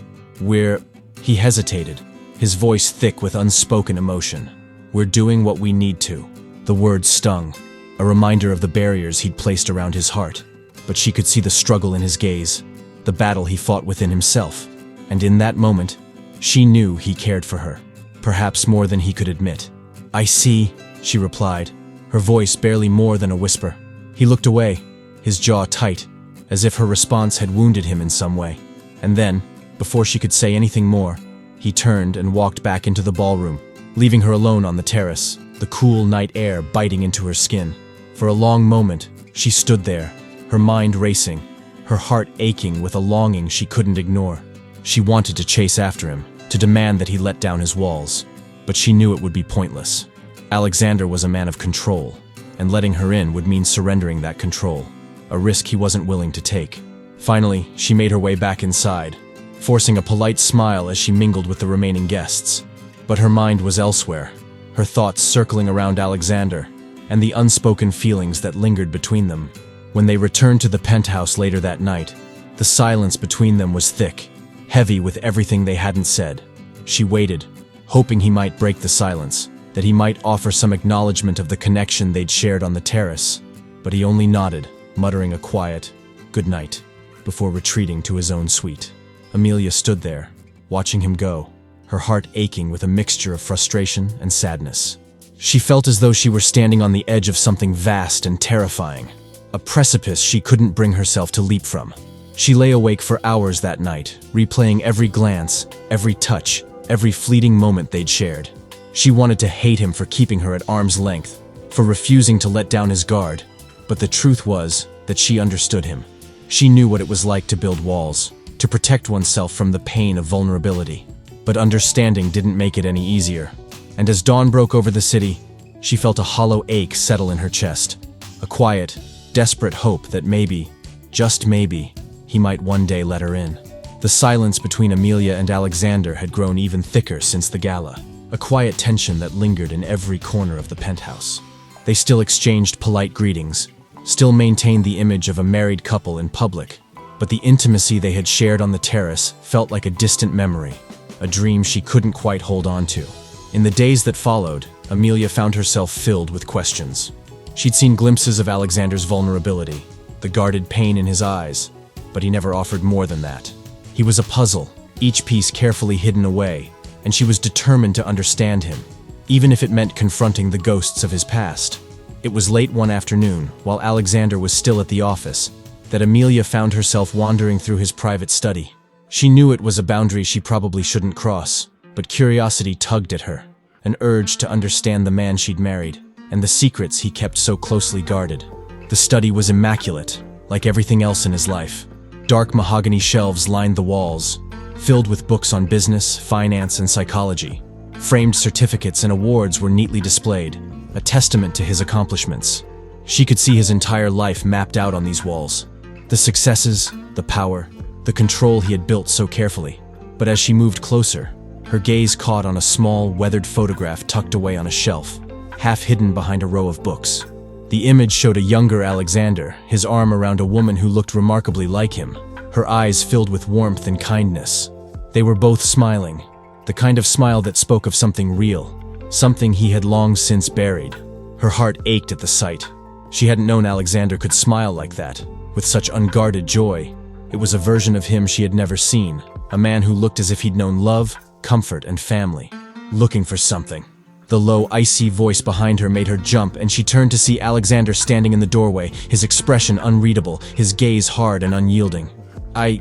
He hesitated, his voice thick with unspoken emotion. "We're doing what we need to." The words stung, a reminder of the barriers he'd placed around his heart. But she could see the struggle in his gaze, the battle he fought within himself. And in that moment, she knew he cared for her, perhaps more than he could admit. "I see," she replied, her voice barely more than a whisper. He looked away, his jaw tight, as if her response had wounded him in some way. And then, before she could say anything more, he turned and walked back into the ballroom, leaving her alone on the terrace, the cool night air biting into her skin. For a long moment, she stood there, her mind racing, her heart aching with a longing she couldn't ignore. She wanted to chase after him, to demand that he let down his walls, but she knew it would be pointless. Alexander was a man of control, and letting her in would mean surrendering that control, a risk he wasn't willing to take. Finally, she made her way back inside, forcing a polite smile as she mingled with the remaining guests. But her mind was elsewhere, her thoughts circling around Alexander, and the unspoken feelings that lingered between them. When they returned to the penthouse later that night, the silence between them was thick, heavy with everything they hadn't said. She waited, hoping he might break the silence, that he might offer some acknowledgement of the connection they'd shared on the terrace. But he only nodded, muttering a quiet, "Good night," before retreating to his own suite. Amelia stood there, watching him go, her heart aching with a mixture of frustration and sadness. She felt as though she were standing on the edge of something vast and terrifying, a precipice she couldn't bring herself to leap from. She lay awake for hours that night, replaying every glance, every touch, every fleeting moment they'd shared. She wanted to hate him for keeping her at arm's length, for refusing to let down his guard, but the truth was that she understood him. She knew what it was like to build walls, to protect oneself from the pain of vulnerability. But understanding didn't make it any easier. And as dawn broke over the city, she felt a hollow ache settle in her chest, a quiet, desperate hope that maybe, just maybe, he might one day let her in. The silence between Amelia and Alexander had grown even thicker since the gala, a quiet tension that lingered in every corner of the penthouse. They still exchanged polite greetings, still maintained the image of a married couple in public, but the intimacy they had shared on the terrace felt like a distant memory, a dream she couldn't quite hold on to. In the days that followed, Amelia found herself filled with questions. She'd seen glimpses of Alexander's vulnerability, the guarded pain in his eyes, but he never offered more than that. He was a puzzle, each piece carefully hidden away, and she was determined to understand him, even if it meant confronting the ghosts of his past. It was late one afternoon, while Alexander was still at the office, that Amelia found herself wandering through his private study. She knew it was a boundary she probably shouldn't cross, but curiosity tugged at her, an urge to understand the man she'd married, and the secrets he kept so closely guarded. The study was immaculate, like everything else in his life. Dark mahogany shelves lined the walls, filled with books on business, finance, and psychology. Framed certificates and awards were neatly displayed, a testament to his accomplishments. She could see his entire life mapped out on these walls. The successes, the power, the control he had built so carefully. But as she moved closer, her gaze caught on a small, weathered photograph tucked away on a shelf, half hidden behind a row of books. The image showed a younger Alexander, his arm around a woman who looked remarkably like him, her eyes filled with warmth and kindness. They were both smiling, the kind of smile that spoke of something real, something he had long since buried. Her heart ached at the sight. She hadn't known Alexander could smile like that, with such unguarded joy. It was a version of him she had never seen, a man who looked as if he'd known love, comfort, and family. Looking for something. The low, icy voice behind her made her jump, and she turned to see Alexander standing in the doorway, his expression unreadable, his gaze hard and unyielding. I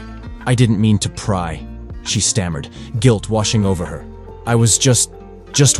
didn't mean to pry, she stammered, guilt washing over her. I was just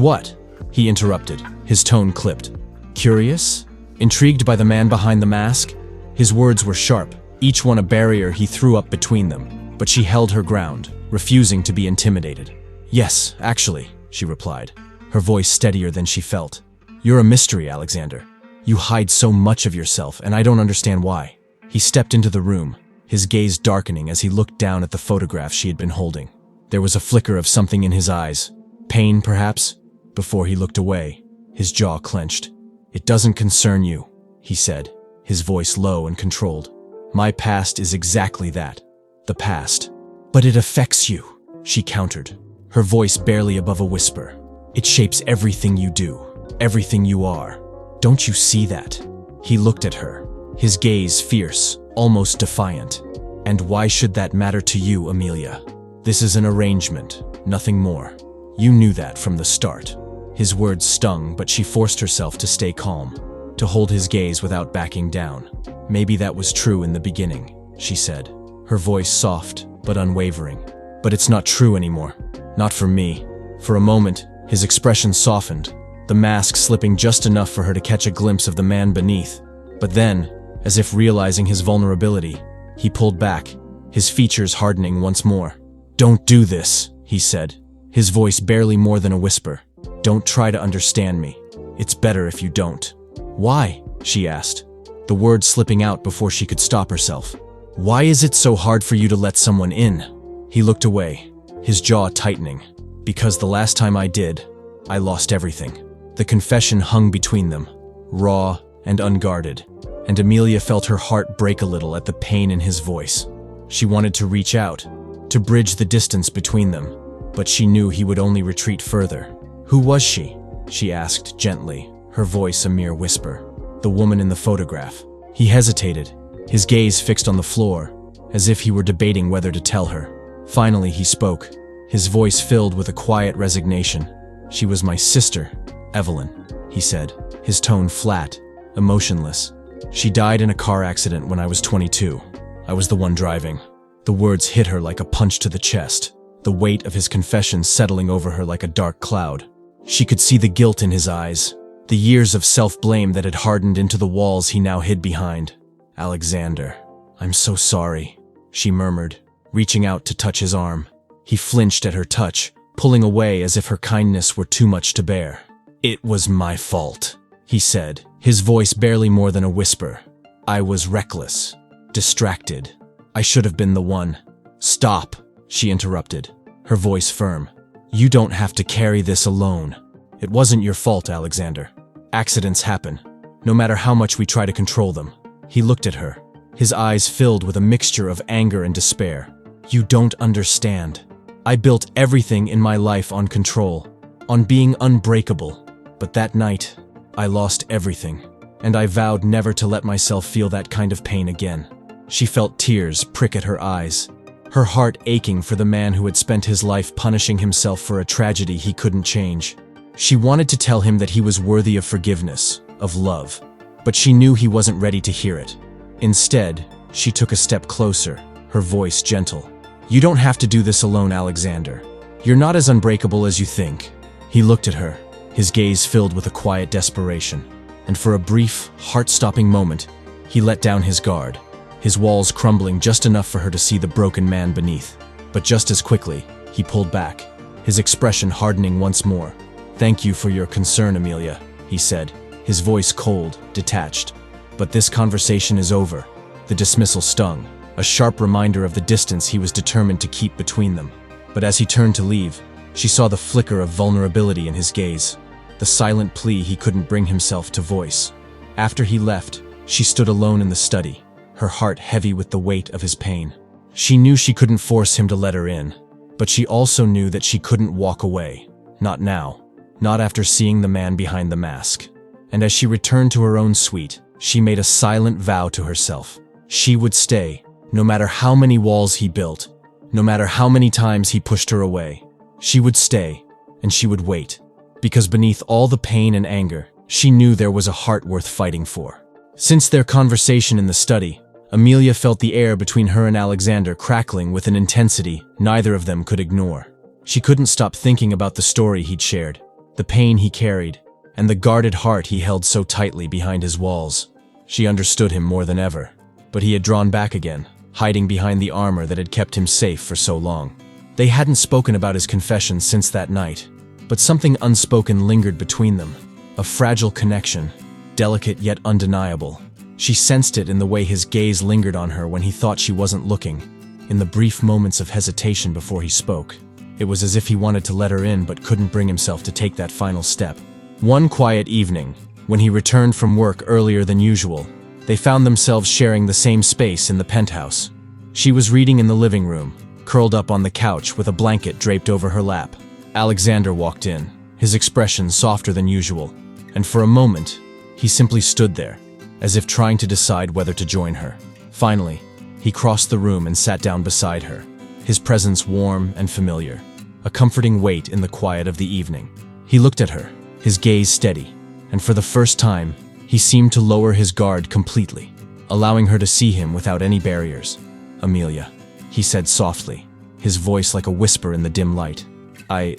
what? He interrupted, his tone clipped. Curious? Intrigued by the man behind the mask? His words were sharp, each one a barrier he threw up between them, but she held her ground, refusing to be intimidated. Yes, actually, she replied, her voice steadier than she felt. You're a mystery, Alexander. You hide so much of yourself, and I don't understand why. He stepped into the room, his gaze darkening as he looked down at the photograph she had been holding. There was a flicker of something in his eyes. Pain, perhaps? Before he looked away, his jaw clenched. It doesn't concern you, he said, his voice low and controlled. My past is exactly that. The past. But it affects you, she countered, her voice barely above a whisper. It shapes everything you do, everything you are. Don't you see that? He looked at her, his gaze fierce, almost defiant. And why should that matter to you, Amelia? This is an arrangement, nothing more. You knew that from the start. His words stung, but she forced herself to stay calm, to hold his gaze without backing down. Maybe that was true in the beginning, she said, her voice soft but unwavering. But it's not true anymore. Not for me. For a moment, his expression softened, the mask slipping just enough for her to catch a glimpse of the man beneath. But then, as if realizing his vulnerability, he pulled back, his features hardening once more. Don't do this, he said, his voice barely more than a whisper. Don't try to understand me. It's better if you don't. Why? She asked, the words slipping out before she could stop herself. Why is it so hard for you to let someone in? He looked away, his jaw tightening. Because the last time I did, I lost everything. The confession hung between them, raw and unguarded, and Amelia felt her heart break a little at the pain in his voice. She wanted to reach out, to bridge the distance between them, but she knew he would only retreat further. Who was she? She asked gently, her voice a mere whisper. The woman in the photograph. He hesitated, his gaze fixed on the floor, as if he were debating whether to tell her. Finally he spoke, his voice filled with a quiet resignation. She was my sister, Evelyn, he said, his tone flat, emotionless. She died in a car accident when I was 22. I was the one driving. The words hit her like a punch to the chest, the weight of his confession settling over her like a dark cloud. She could see the guilt in his eyes, the years of self-blame that had hardened into the walls he now hid behind. Alexander, I'm so sorry, she murmured, reaching out to touch his arm. He flinched at her touch, pulling away as if her kindness were too much to bear. It was my fault, he said, his voice barely more than a whisper. I was reckless, distracted. I should have been the one. Stop, she interrupted, her voice firm. You don't have to carry this alone. It wasn't your fault, Alexander. Accidents happen, no matter how much we try to control them. He looked at her, his eyes filled with a mixture of anger and despair. You don't understand. I built everything in my life on control, on being unbreakable. But that night, I lost everything, and I vowed never to let myself feel that kind of pain again. She felt tears prick at her eyes, her heart aching for the man who had spent his life punishing himself for a tragedy he couldn't change. She wanted to tell him that he was worthy of forgiveness, of love, but she knew he wasn't ready to hear it. Instead, she took a step closer, her voice gentle. You don't have to do this alone, Alexander. You're not as unbreakable as you think. He looked at her, his gaze filled with a quiet desperation, and for a brief, heart-stopping moment, he let down his guard. his walls crumbling just enough for her to see the broken man beneath. But just as quickly, he pulled back, his expression hardening once more. "Thank you for your concern, Amelia," he said, his voice cold, detached. "But this conversation is over." The dismissal stung, a sharp reminder of the distance he was determined to keep between them. But as he turned to leave, she saw the flicker of vulnerability in his gaze, the silent plea he couldn't bring himself to voice. After he left, she stood alone in the study, her heart heavy with the weight of his pain. She knew she couldn't force him to let her in, but she also knew that she couldn't walk away. Not now. Not after seeing the man behind the mask. And as she returned to her own suite, she made a silent vow to herself. She would stay, no matter how many walls he built, no matter how many times he pushed her away. She would stay, and she would wait. Because beneath all the pain and anger, she knew there was a heart worth fighting for. Since their conversation in the study, Amelia felt the air between her and Alexander crackling with an intensity neither of them could ignore. She couldn't stop thinking about the story he'd shared, the pain he carried, and the guarded heart he held so tightly behind his walls. She understood him more than ever, but he had drawn back again, hiding behind the armor that had kept him safe for so long. They hadn't spoken about his confession since that night, but something unspoken lingered between them, a fragile connection, delicate yet undeniable. She sensed it in the way his gaze lingered on her when he thought she wasn't looking, in the brief moments of hesitation before he spoke. It was as if he wanted to let her in but couldn't bring himself to take that final step. One quiet evening, when he returned from work earlier than usual, they found themselves sharing the same space in the penthouse. She was reading in the living room, curled up on the couch with a blanket draped over her lap. Alexander walked in, his expression softer than usual, and for a moment, he simply stood there, as if trying to decide whether to join her. Finally, he crossed the room and sat down beside her, his presence warm and familiar, a comforting weight in the quiet of the evening. He looked at her, his gaze steady, and for the first time, he seemed to lower his guard completely, allowing her to see him without any barriers. "Amelia," he said softly, his voice like a whisper in the dim light. I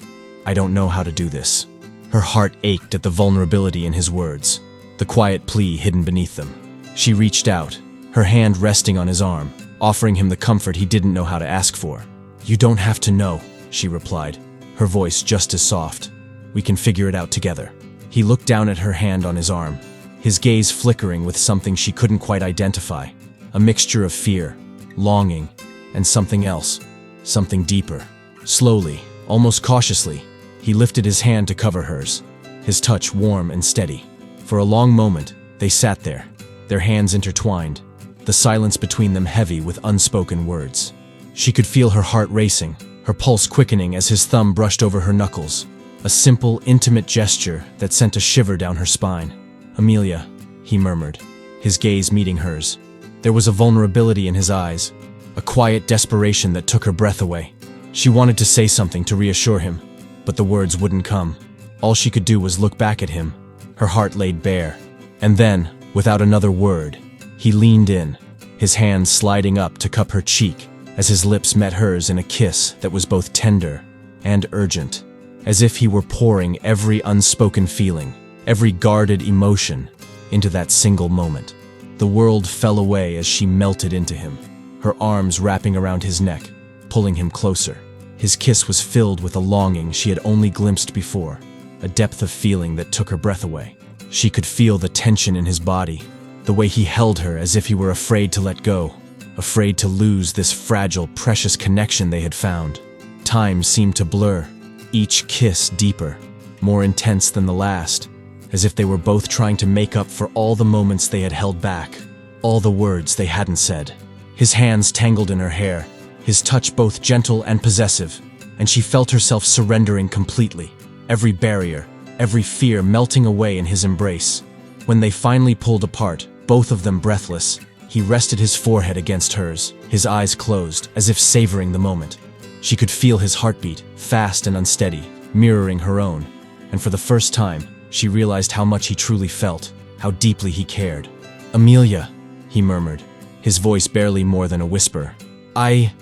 don't know how to do this." Her heart ached at the vulnerability in his words, the quiet plea hidden beneath them. She reached out, her hand resting on his arm, offering him the comfort he didn't know how to ask for. "You don't have to know," she replied, her voice just as soft. "We can figure it out together." He looked down at her hand on his arm, his gaze flickering with something she couldn't quite identify, a mixture of fear, longing, and something else, something deeper. Slowly, almost cautiously, he lifted his hand to cover hers, his touch warm and steady. For a long moment, they sat there, their hands intertwined, the silence between them heavy with unspoken words. She could feel her heart racing, her pulse quickening as his thumb brushed over her knuckles, a simple, intimate gesture that sent a shiver down her spine. "Amelia," he murmured, his gaze meeting hers. There was a vulnerability in his eyes, a quiet desperation that took her breath away. She wanted to say something to reassure him, but the words wouldn't come. All she could do was look back at him, her heart laid bare. And then, without another word, he leaned in, his hand sliding up to cup her cheek as his lips met hers in a kiss that was both tender and urgent, as if he were pouring every unspoken feeling, every guarded emotion, into that single moment. The world fell away as she melted into him, her arms wrapping around his neck, pulling him closer. His kiss was filled with a longing she had only glimpsed before, a depth of feeling that took her breath away. She could feel the tension in his body, the way he held her as if he were afraid to let go, afraid to lose this fragile, precious connection they had found. Time seemed to blur, each kiss deeper, more intense than the last, as if they were both trying to make up for all the moments they had held back, all the words they hadn't said. His hands tangled in her hair, his touch both gentle and possessive, and she felt herself surrendering completely, every barrier, every fear melting away in his embrace. When they finally pulled apart, both of them breathless, he rested his forehead against hers, his eyes closed, as if savoring the moment. She could feel his heartbeat, fast and unsteady, mirroring her own, and for the first time, she realized how much he truly felt, how deeply he cared. "Amelia," he murmured, his voice barely more than a whisper. I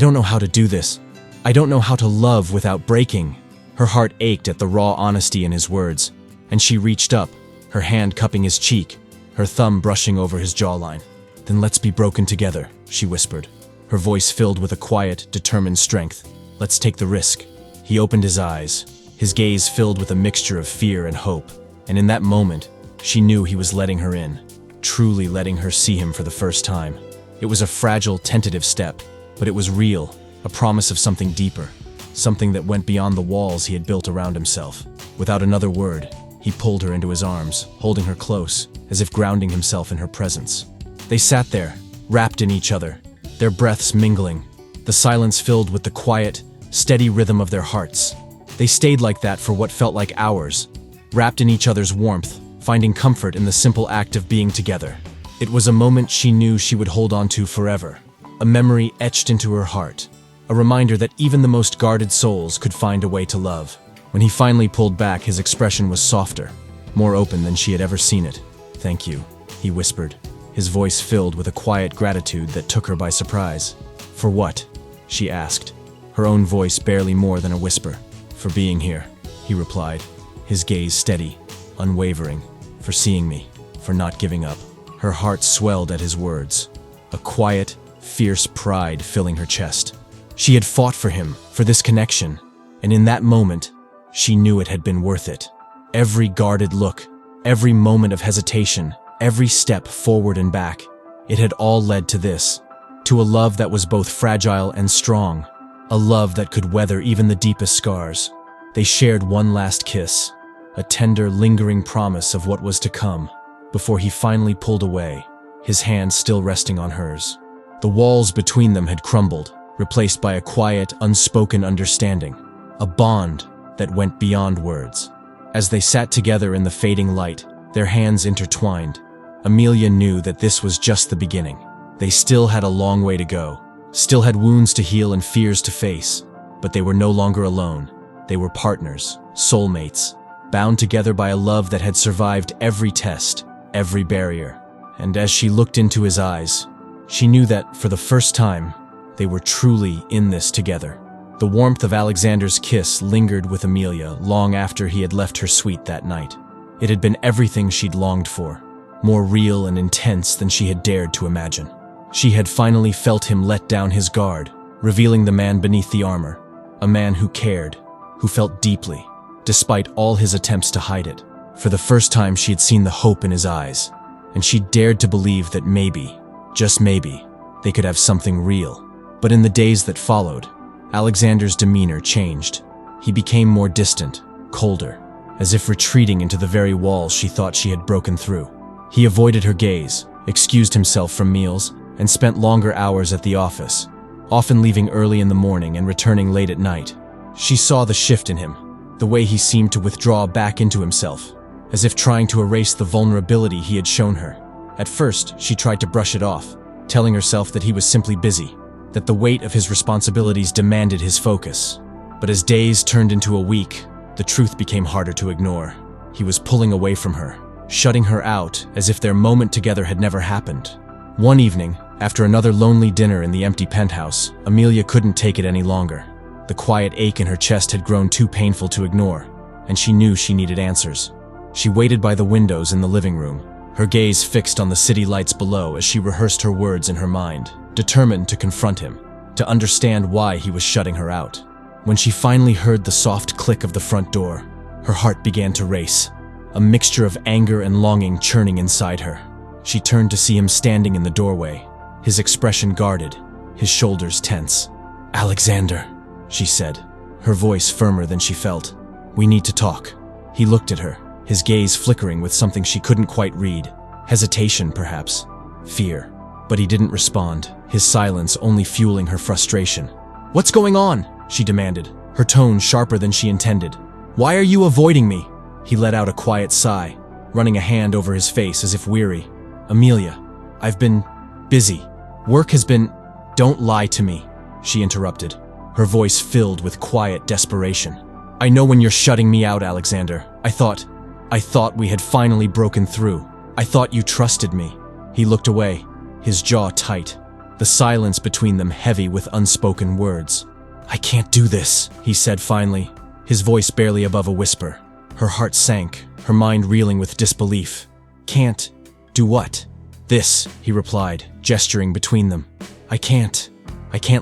don't know how to do this. I don't know how to love without breaking." Her heart ached at the raw honesty in his words, and she reached up, her hand cupping his cheek, her thumb brushing over his jawline. Then let's be broken together, she whispered, her voice filled with a quiet, determined strength. Let's take the risk. He opened his eyes, his gaze filled with a mixture of fear and hope. And in that moment, she knew he was letting her in, truly letting her see him for the first time. It was a fragile, tentative step, but it was real, a promise of something deeper, something that went beyond the walls he had built around himself. Without another word, he pulled her into his arms, holding her close, as if grounding himself in her presence. They sat there, wrapped in each other, their breaths mingling, the silence filled with the quiet, steady rhythm of their hearts. They stayed like that for what felt like hours, wrapped in each other's warmth, finding comfort in the simple act of being together. It was a moment she knew she would hold on to forever, a memory etched into her heart, a reminder that even the most guarded souls could find a way to love. When he finally pulled back, his expression was softer, more open than she had ever seen it. "Thank you," he whispered, his voice filled with a quiet gratitude that took her by surprise. "For what?" she asked, her own voice barely more than a whisper. "For being here," he replied, his gaze steady, unwavering. "For seeing me, for not giving up." Her heart swelled at his words, a quiet, fierce pride filling her chest. She had fought for him, for this connection, and in that moment, she knew it had been worth it. Every guarded look, every moment of hesitation, every step forward and back, it had all led to this, to a love that was both fragile and strong, a love that could weather even the deepest scars. They shared one last kiss, a tender, lingering promise of what was to come, before he finally pulled away, his hand still resting on hers. The walls between them had crumbled, replaced by a quiet, unspoken understanding, a bond that went beyond words. As they sat together in the fading light, their hands intertwined, Amelia knew that this was just the beginning. They still had a long way to go, still had wounds to heal and fears to face, but they were no longer alone. They were partners, soulmates, bound together by a love that had survived every test, every barrier. And as she looked into his eyes, she knew that, for the first time, they were truly in this together. The warmth of Alexander's kiss lingered with Amelia long after he had left her suite that night. It had been everything she'd longed for, more real and intense than she had dared to imagine. She had finally felt him let down his guard, revealing the man beneath the armor, a man who cared, who felt deeply, despite all his attempts to hide it. For the first time, she had seen the hope in his eyes, and she dared to believe that maybe, just maybe, they could have something real. But in the days that followed, Alexander's demeanor changed. He became more distant, colder, as if retreating into the very walls she thought she had broken through. He avoided her gaze, excused himself from meals, and spent longer hours at the office, often leaving early in the morning and returning late at night. She saw the shift in him, the way he seemed to withdraw back into himself, as if trying to erase the vulnerability he had shown her. At first, she tried to brush it off, telling herself that he was simply busy, that the weight of his responsibilities demanded his focus. But as days turned into a week, the truth became harder to ignore. He was pulling away from her, shutting her out as if their moment together had never happened. One evening, after another lonely dinner in the empty penthouse, Amelia couldn't take it any longer. The quiet ache in her chest had grown too painful to ignore, and she knew she needed answers. She waited by the windows in the living room, her gaze fixed on the city lights below as she rehearsed her words in her mind, determined to confront him, to understand why he was shutting her out. When she finally heard the soft click of the front door, her heart began to race, a mixture of anger and longing churning inside her. She turned to see him standing in the doorway, his expression guarded, his shoulders tense. "Alexander," she said, her voice firmer than she felt. "We need to talk." He looked at her, his gaze flickering with something she couldn't quite read. Hesitation, perhaps. Fear. But he didn't respond, his silence only fueling her frustration. "What's going on?" she demanded, her tone sharper than she intended. "Why are you avoiding me?" He let out a quiet sigh, running a hand over his face as if weary. "Amelia, I've been busy. Work has been—" "Don't lie to me," she interrupted, her voice filled with quiet desperation. "I know when you're shutting me out, Alexander. I thought we had finally broken through. I thought you trusted me." He looked away, his jaw tight, the silence between them heavy with unspoken words. "I can't do this," he said finally, his voice barely above a whisper. Her heart sank, her mind reeling with disbelief. "Can't do what?" "This," he replied, gesturing between them. I can't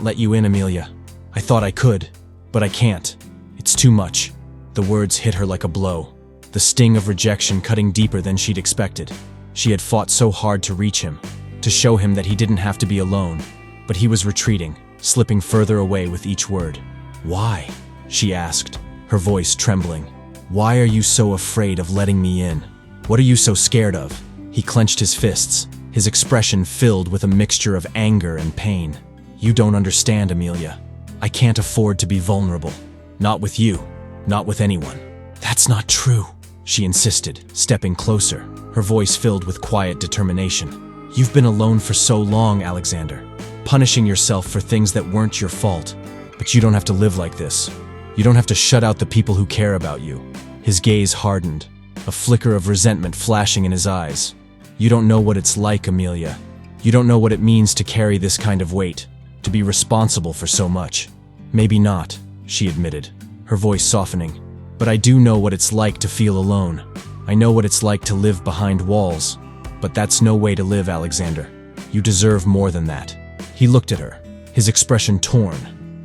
let you in, Amelia. I thought I could, but I can't. It's too much." The words hit her like a blow, the sting of rejection cutting deeper than she'd expected. She had fought so hard to reach him, to show him that he didn't have to be alone, but he was retreating, slipping further away with each word. "Why?" she asked, her voice trembling. "Why are you so afraid of letting me in? What are you so scared of?" He clenched his fists, his expression filled with a mixture of anger and pain. "You don't understand, Amelia. I can't afford to be vulnerable. Not with you. Not with anyone." "That's not true," she insisted, stepping closer, her voice filled with quiet determination. "You've been alone for so long, Alexander, punishing yourself for things that weren't your fault. But you don't have to live like this. You don't have to shut out the people who care about you." His gaze hardened, a flicker of resentment flashing in his eyes. "You don't know what it's like, Amelia. You don't know what it means to carry this kind of weight, to be responsible for so much." "Maybe not," she admitted, her voice softening. "But I do know what it's like to feel alone. I know what it's like to live behind walls. But that's no way to live, Alexander. You deserve more than that." He looked at her, his expression torn,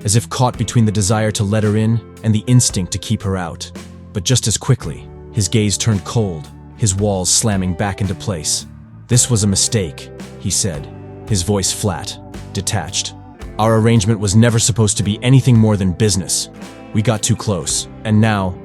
as if caught between the desire to let her in and the instinct to keep her out. But just as quickly, his gaze turned cold, his walls slamming back into place. "This was a mistake," he said, his voice flat, detached. "Our arrangement was never supposed to be anything more than business. We got too close, and now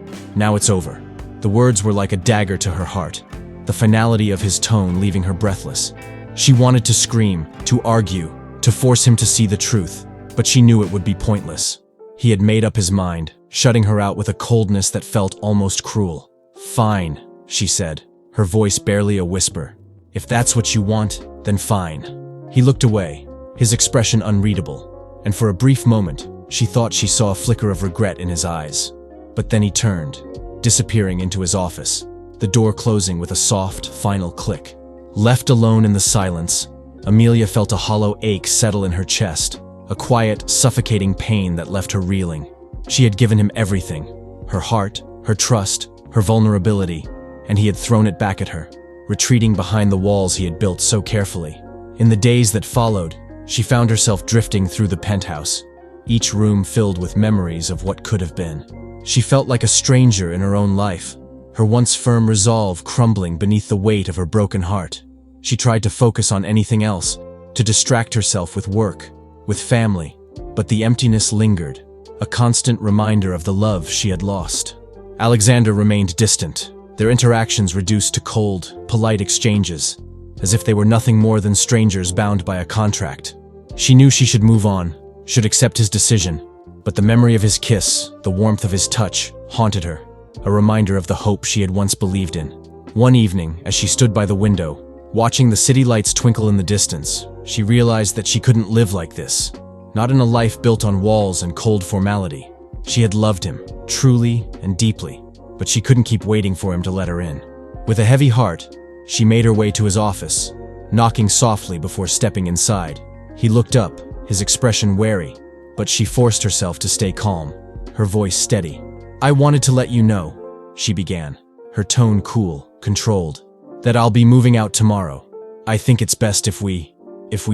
it's over." The words were like a dagger to her heart, the finality of his tone leaving her breathless. She wanted to scream, to argue, to force him to see the truth, but she knew it would be pointless. He had made up his mind, shutting her out with a coldness that felt almost cruel. "Fine," she said, her voice barely a whisper. "If that's what you want, then fine." He looked away, his expression unreadable, and for a brief moment, she thought she saw a flicker of regret in his eyes. But then he turned, disappearing into his office, the door closing with a soft, final click. Left alone in the silence, Amelia felt a hollow ache settle in her chest, a quiet, suffocating pain that left her reeling. She had given him everything, her heart, her trust, her vulnerability, and he had thrown it back at her, retreating behind the walls he had built so carefully. In the days that followed, she found herself drifting through the penthouse, each room filled with memories of what could have been. She felt like a stranger in her own life, her once firm resolve crumbling beneath the weight of her broken heart. She tried to focus on anything else, to distract herself with work, with family, but the emptiness lingered, a constant reminder of the love she had lost. Alexander remained distant, their interactions reduced to cold, polite exchanges, as if they were nothing more than strangers bound by a contract. She knew she should move on, should accept his decision, but the memory of his kiss, the warmth of his touch, haunted her, a reminder of the hope she had once believed in. One evening, as she stood by the window, watching the city lights twinkle in the distance, she realized that she couldn't live like this, not in a life built on walls and cold formality. She had loved him, truly and deeply, but she couldn't keep waiting for him to let her in. With a heavy heart, she made her way to his office, knocking softly before stepping inside. He looked up, his expression wary, but she forced herself to stay calm, her voice steady. "I wanted to let you know," she began, her tone cool, controlled, "that I'll be moving out tomorrow. I think it's best if we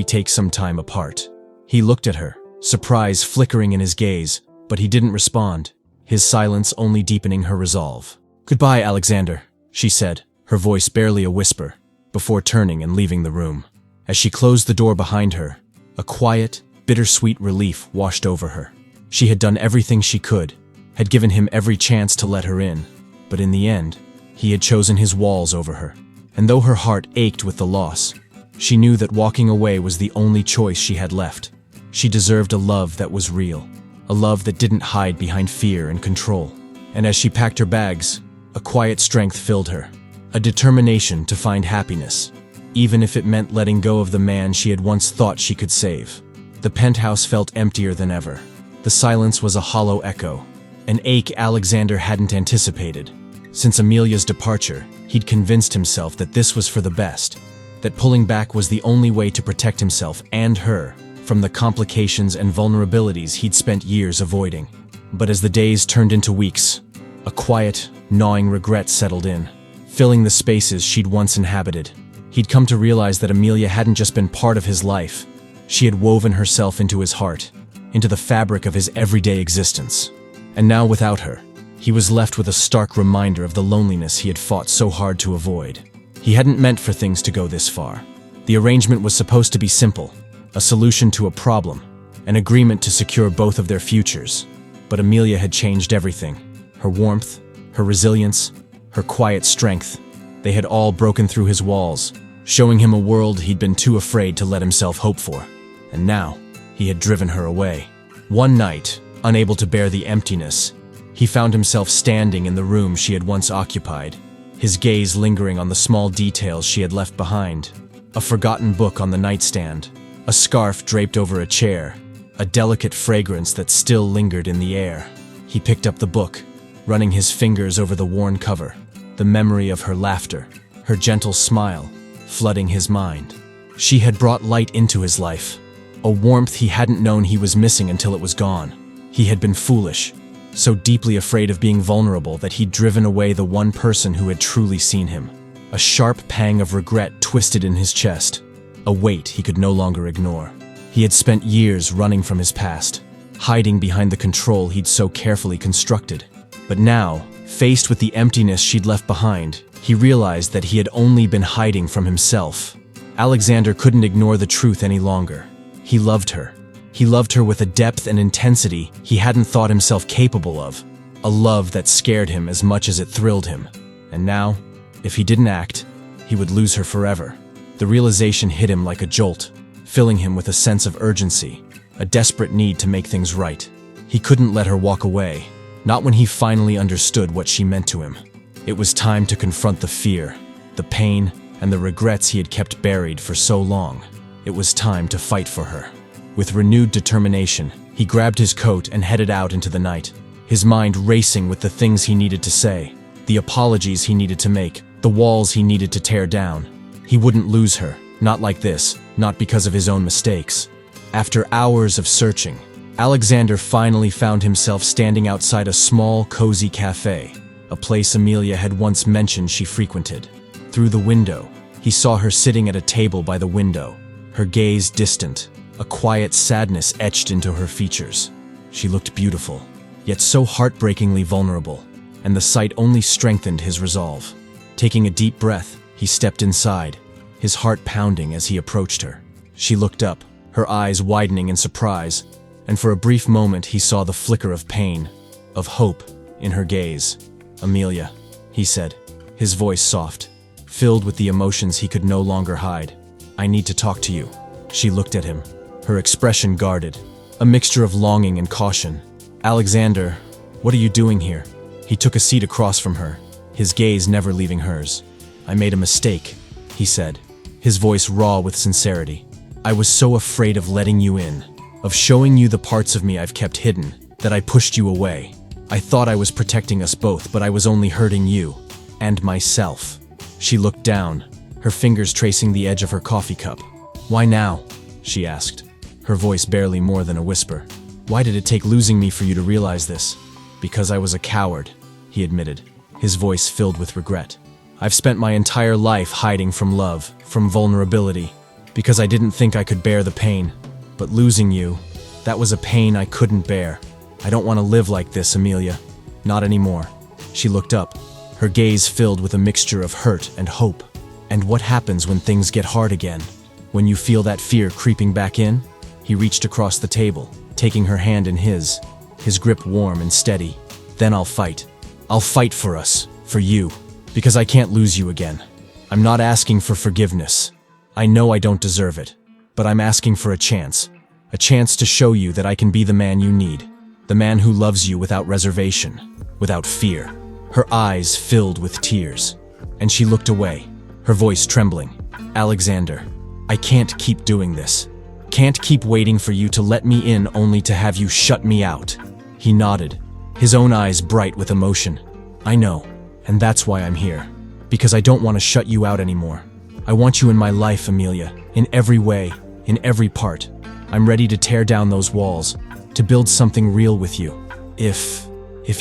take some time apart." He looked at her, surprise flickering in his gaze, but he didn't respond, his silence only deepening her resolve. "Goodbye, Alexander," she said, her voice barely a whisper, before turning and leaving the room. As she closed the door behind her, a quiet, bittersweet relief washed over her. She had done everything she could, had given him every chance to let her in, but in the end, he had chosen his walls over her. And though her heart ached with the loss, she knew that walking away was the only choice she had left. She deserved a love that was real, a love that didn't hide behind fear and control. And as she packed her bags, a quiet strength filled her, a determination to find happiness, even if it meant letting go of the man she had once thought she could save. The penthouse felt emptier than ever. The silence was a hollow echo, an ache Alexander hadn't anticipated. Since Amelia's departure, he'd convinced himself that this was for the best, that pulling back was the only way to protect himself and her from the complications and vulnerabilities he'd spent years avoiding. But as the days turned into weeks, a quiet, gnawing regret settled in, filling the spaces she'd once inhabited. He'd come to realize that Amelia hadn't just been part of his life. She had woven herself into his heart, into the fabric of his everyday existence. And now without her, he was left with a stark reminder of the loneliness he had fought so hard to avoid. He hadn't meant for things to go this far. The arrangement was supposed to be simple, a solution to a problem, an agreement to secure both of their futures. But Amelia had changed everything. Her warmth, her resilience, her quiet strength. They had all broken through his walls, showing him a world he'd been too afraid to let himself hope for. And now, he had driven her away. One night, unable to bear the emptiness, he found himself standing in the room she had once occupied, his gaze lingering on the small details she had left behind. A forgotten book on the nightstand, a scarf draped over a chair, a delicate fragrance that still lingered in the air. He picked up the book, running his fingers over the worn cover, the memory of her laughter, her gentle smile, flooding his mind. She had brought light into his life, a warmth he hadn't known he was missing until it was gone. He had been foolish, so deeply afraid of being vulnerable that he'd driven away the one person who had truly seen him. A sharp pang of regret twisted in his chest, a weight he could no longer ignore. He had spent years running from his past, hiding behind the control he'd so carefully constructed. But now, faced with the emptiness she'd left behind, he realized that he had only been hiding from himself. Alexander couldn't ignore the truth any longer. He loved her. He loved her with a depth and intensity he hadn't thought himself capable of. A love that scared him as much as it thrilled him. And now, if he didn't act, he would lose her forever. The realization hit him like a jolt, filling him with a sense of urgency, a desperate need to make things right. He couldn't let her walk away, not when he finally understood what she meant to him. It was time to confront the fear, the pain, and the regrets he had kept buried for so long. It was time to fight for her. With renewed determination, he grabbed his coat and headed out into the night, his mind racing with the things he needed to say, the apologies he needed to make, the walls he needed to tear down. He wouldn't lose her, not like this, not because of his own mistakes. After hours of searching, Alexander finally found himself standing outside a small, cozy cafe, a place Amelia had once mentioned she frequented. Through the window, he saw her sitting at a table by the window, her gaze distant, a quiet sadness etched into her features. She looked beautiful, yet so heartbreakingly vulnerable, and the sight only strengthened his resolve. Taking a deep breath, he stepped inside, his heart pounding as he approached her. She looked up, her eyes widening in surprise, and for a brief moment he saw the flicker of pain, of hope, in her gaze. "Amelia," he said, his voice soft, filled with the emotions he could no longer hide. "I need to talk to you." She looked at him, her expression guarded, a mixture of longing and caution. "Alexander, what are you doing here?" He took a seat across from her, his gaze never leaving hers. "I made a mistake," he said, his voice raw with sincerity. "I was so afraid of letting you in, of showing you the parts of me I've kept hidden, that I pushed you away. I thought I was protecting us both, but I was only hurting you, and myself." She looked down, her fingers tracing the edge of her coffee cup. "Why now?" she asked, her voice barely more than a whisper. "Why did it take losing me for you to realize this?" "Because I was a coward," he admitted, his voice filled with regret. "I've spent my entire life hiding from love, from vulnerability, because I didn't think I could bear the pain. But losing you, that was a pain I couldn't bear. I don't want to live like this, Amelia. Not anymore." She looked up, her gaze filled with a mixture of hurt and hope. "And what happens when things get hard again? When you feel that fear creeping back in?" He reached across the table, taking her hand in his grip warm and steady. "Then I'll fight. I'll fight for us, for you, because I can't lose you again. I'm not asking for forgiveness. I know I don't deserve it, but I'm asking for a chance to show you that I can be the man you need, the man who loves you without reservation, without fear." Her eyes filled with tears, and she looked away, her voice trembling. "Alexander, I can't keep doing this. Can't keep waiting for you to let me in only to have you shut me out." He nodded, his own eyes bright with emotion. "I know, and that's why I'm here. Because I don't want to shut you out anymore. I want you in my life, Amelia, in every way, in every part. I'm ready to tear down those walls, to build something real with you. If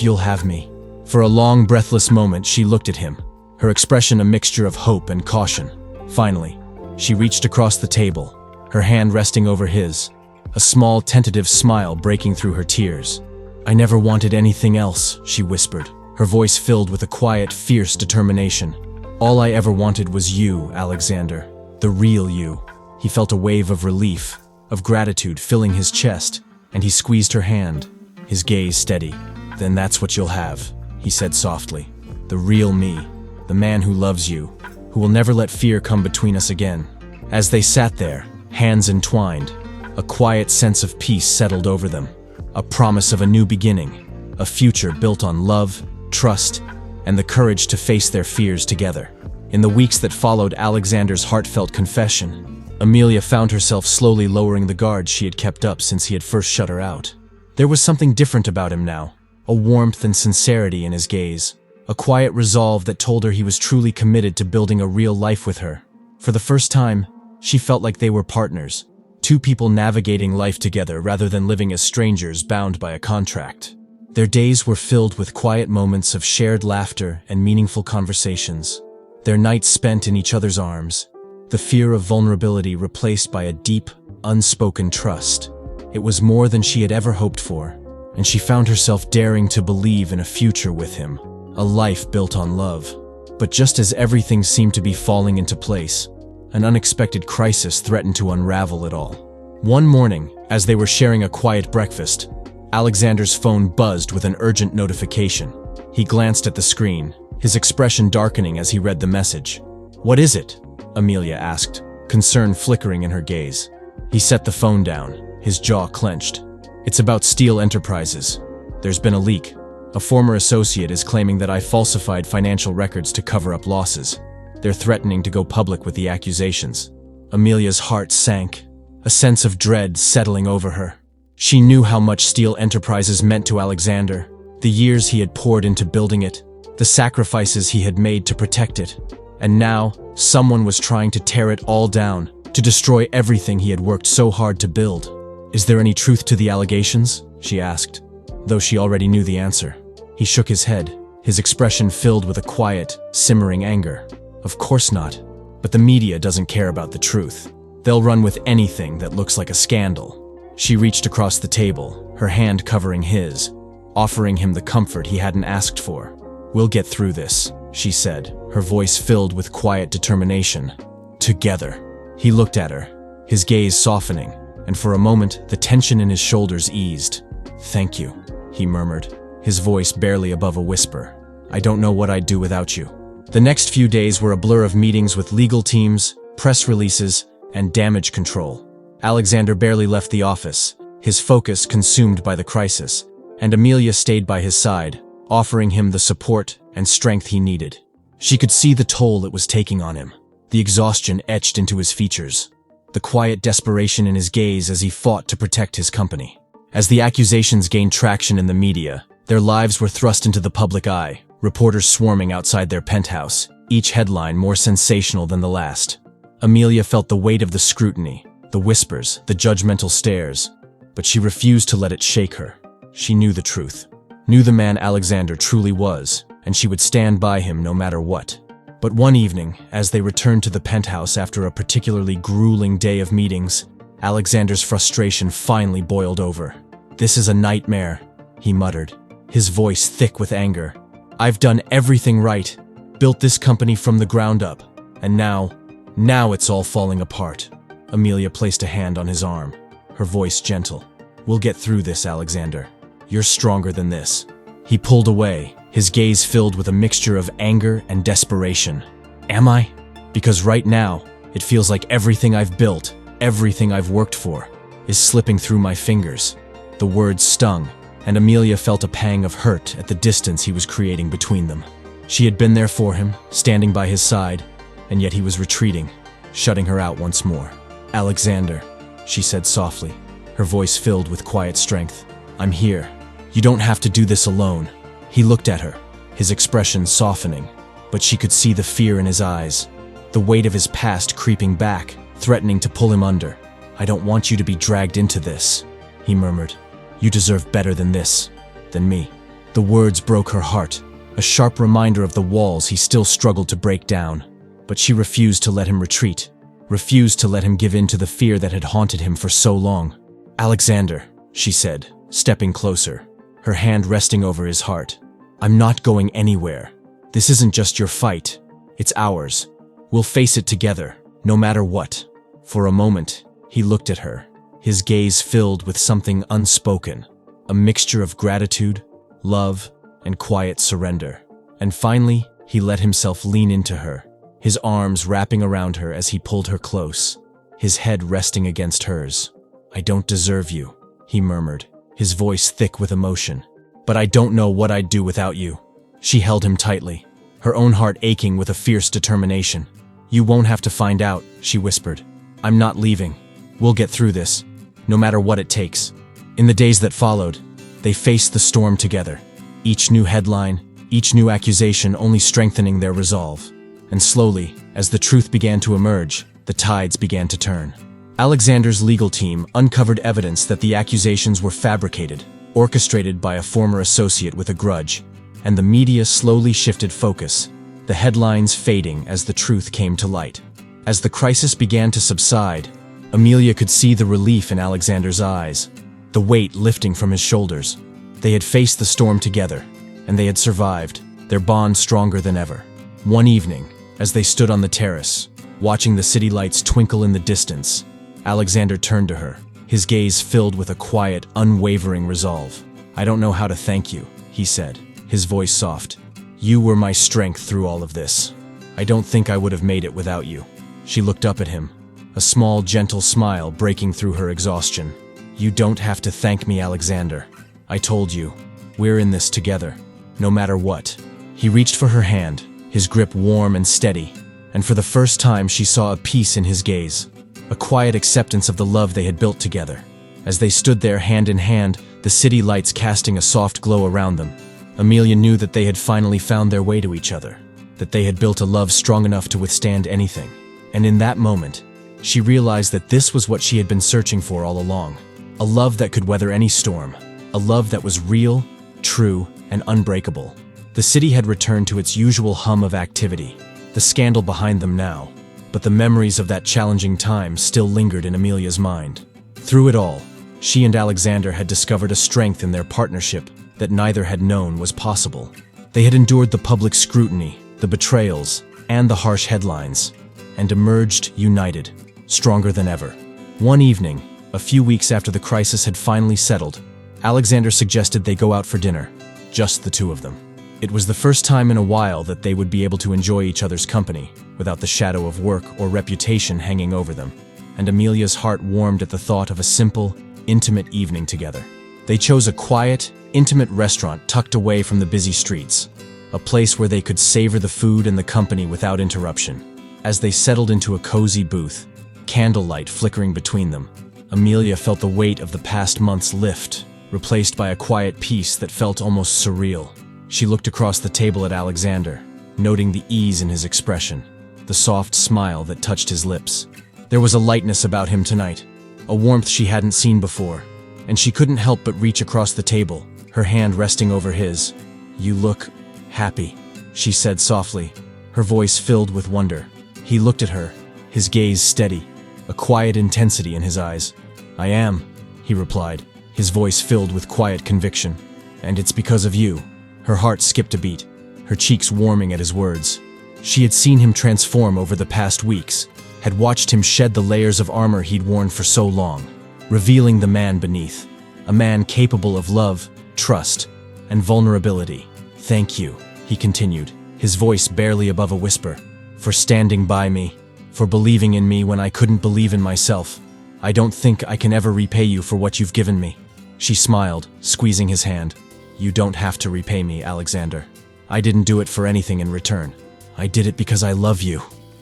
you'll have me." For a long, breathless moment, she looked at him, her expression a mixture of hope and caution. Finally, she reached across the table, her hand resting over his, a small, tentative smile breaking through her tears. "I never wanted anything else," she whispered, her voice filled with a quiet, fierce determination. "All I ever wanted was you, Alexander. The real you." He felt a wave of relief, of gratitude filling his chest, and he squeezed her hand, his gaze steady. "Then that's what you'll have," he said softly. "The real me, the man who loves you, who will never let fear come between us again." As they sat there, hands entwined, a quiet sense of peace settled over them, a promise of a new beginning, a future built on love, trust, and the courage to face their fears together. In the weeks that followed Alexander's heartfelt confession, Amelia found herself slowly lowering the guard she had kept up since he had first shut her out. There was something different about him now, a warmth and sincerity in his gaze, a quiet resolve that told her he was truly committed to building a real life with her. For the first time, she felt like they were partners, two people navigating life together rather than living as strangers bound by a contract. Their days were filled with quiet moments of shared laughter and meaningful conversations, their nights spent in each other's arms, the fear of vulnerability replaced by a deep, unspoken trust. It was more than she had ever hoped for, and she found herself daring to believe in a future with him, a life built on love. But just as everything seemed to be falling into place, an unexpected crisis threatened to unravel it all. One morning, as they were sharing a quiet breakfast, Alexander's phone buzzed with an urgent notification. He glanced at the screen, his expression darkening as he read the message. "What is it?" Amelia asked, concern flickering in her gaze. He set the phone down, his jaw clenched. "It's about Steel Enterprises. There's been a leak. A former associate is claiming that I falsified financial records to cover up losses. They're threatening to go public with the accusations." Amelia's heart sank, a sense of dread settling over her. She knew how much Steel Enterprises meant to Alexander, the years he had poured into building it, the sacrifices he had made to protect it. And now, someone was trying to tear it all down, to destroy everything he had worked so hard to build. "Is there any truth to the allegations?" she asked, though she already knew the answer. He shook his head, his expression filled with a quiet, simmering anger. "Of course not. But the media doesn't care about the truth. They'll run with anything that looks like a scandal." She reached across the table, her hand covering his, offering him the comfort he hadn't asked for. "We'll get through this," she said, her voice filled with quiet determination. "Together." He looked at her, his gaze softening, and for a moment the tension in his shoulders eased. "Thank you," he murmured, his voice barely above a whisper. "I don't know what I'd do without you." The next few days were a blur of meetings with legal teams, press releases, and damage control. Alexander barely left the office, his focus consumed by the crisis, and Amelia stayed by his side, offering him the support and strength he needed. She could see the toll it was taking on him, the exhaustion etched into his features, the quiet desperation in his gaze as he fought to protect his company. As the accusations gained traction in the media, their lives were thrust into the public eye, reporters swarming outside their penthouse, each headline more sensational than the last. Amelia felt the weight of the scrutiny, the whispers, the judgmental stares, but she refused to let it shake her. She knew the truth, knew the man Alexander truly was, and she would stand by him no matter what. But one evening, as they returned to the penthouse after a particularly grueling day of meetings, Alexander's frustration finally boiled over. "This is a nightmare," he muttered, his voice thick with anger. "I've done everything right, built this company from the ground up, and now it's all falling apart." Amelia placed a hand on his arm, her voice gentle. "We'll get through this, Alexander. You're stronger than this." He pulled away, his gaze filled with a mixture of anger and desperation. "Am I? Because right now, it feels like everything I've built, everything I've worked for, is slipping through my fingers." The words stung, and Amelia felt a pang of hurt at the distance he was creating between them. She had been there for him, standing by his side, and yet he was retreating, shutting her out once more. "Alexander," she said softly, her voice filled with quiet strength. "I'm here. You don't have to do this alone." He looked at her, his expression softening, but she could see the fear in his eyes, the weight of his past creeping back, threatening to pull him under. "I don't want you to be dragged into this," he murmured. "You deserve better than this, than me." The words broke her heart, a sharp reminder of the walls he still struggled to break down, but she refused to let him retreat, refused to let him give in to the fear that had haunted him for so long. "Alexander," she said, stepping closer, her hand resting over his heart. "I'm not going anywhere. This isn't just your fight. It's ours. We'll face it together, no matter what." For a moment, he looked at her, his gaze filled with something unspoken, a mixture of gratitude, love, and quiet surrender. And finally, he let himself lean into her, his arms wrapping around her as he pulled her close, his head resting against hers. "I don't deserve you," he murmured, his voice thick with emotion. "But I don't know what I'd do without you." She held him tightly, her own heart aching with a fierce determination. "You won't have to find out," she whispered. "I'm not leaving. We'll get through this, no matter what it takes." In the days that followed, they faced the storm together, each new headline, each new accusation only strengthening their resolve. And slowly, as the truth began to emerge, the tides began to turn. Alexander's legal team uncovered evidence that the accusations were fabricated, orchestrated by a former associate with a grudge, and the media slowly shifted focus, the headlines fading as the truth came to light. As the crisis began to subside, Amelia could see the relief in Alexander's eyes, the weight lifting from his shoulders. They had faced the storm together, and they had survived, their bond stronger than ever. One evening, as they stood on the terrace, watching the city lights twinkle in the distance, Alexander turned to her, his gaze filled with a quiet, unwavering resolve. "I don't know how to thank you," he said, his voice soft. "You were my strength through all of this. I don't think I would have made it without you." She looked up at him, a small, gentle smile breaking through her exhaustion. "You don't have to thank me, Alexander. I told you, we're in this together, no matter what." He reached for her hand, his grip warm and steady, and for the first time she saw a peace in his gaze, a quiet acceptance of the love they had built together. As they stood there hand in hand, the city lights casting a soft glow around them, Amelia knew that they had finally found their way to each other, that they had built a love strong enough to withstand anything. And in that moment, she realized that this was what she had been searching for all along. A love that could weather any storm. A love that was real, true, and unbreakable. The city had returned to its usual hum of activity, the scandal behind them now, but the memories of that challenging time still lingered in Amelia's mind. Through it all, she and Alexander had discovered a strength in their partnership that neither had known was possible. They had endured the public scrutiny, the betrayals, and the harsh headlines, and emerged united, stronger than ever. One evening, a few weeks after the crisis had finally settled, Alexander suggested they go out for dinner, just the two of them. It was the first time in a while that they would be able to enjoy each other's company, without the shadow of work or reputation hanging over them, and Amelia's heart warmed at the thought of a simple, intimate evening together. They chose a quiet, intimate restaurant tucked away from the busy streets, a place where they could savor the food and the company without interruption. As they settled into a cozy booth, candlelight flickering between them, Amelia felt the weight of the past months lift, replaced by a quiet peace that felt almost surreal. She looked across the table at Alexander, noting the ease in his expression, the soft smile that touched his lips. There was a lightness about him tonight, a warmth she hadn't seen before, and she couldn't help but reach across the table, her hand resting over his. "You look happy," she said softly, her voice filled with wonder. He looked at her, his gaze steady, a quiet intensity in his eyes. "I am," he replied, his voice filled with quiet conviction. "And it's because of you." Her heart skipped a beat, her cheeks warming at his words. She had seen him transform over the past weeks, had watched him shed the layers of armor he'd worn for so long, revealing the man beneath, a man capable of love, trust, and vulnerability. "Thank you," he continued, his voice barely above a whisper, "for standing by me, for believing in me when I couldn't believe in myself. I don't think I can ever repay you for what you've given me." She smiled, squeezing his hand. "You don't have to repay me, Alexander. I didn't do it for anything in return. I did it because I love you."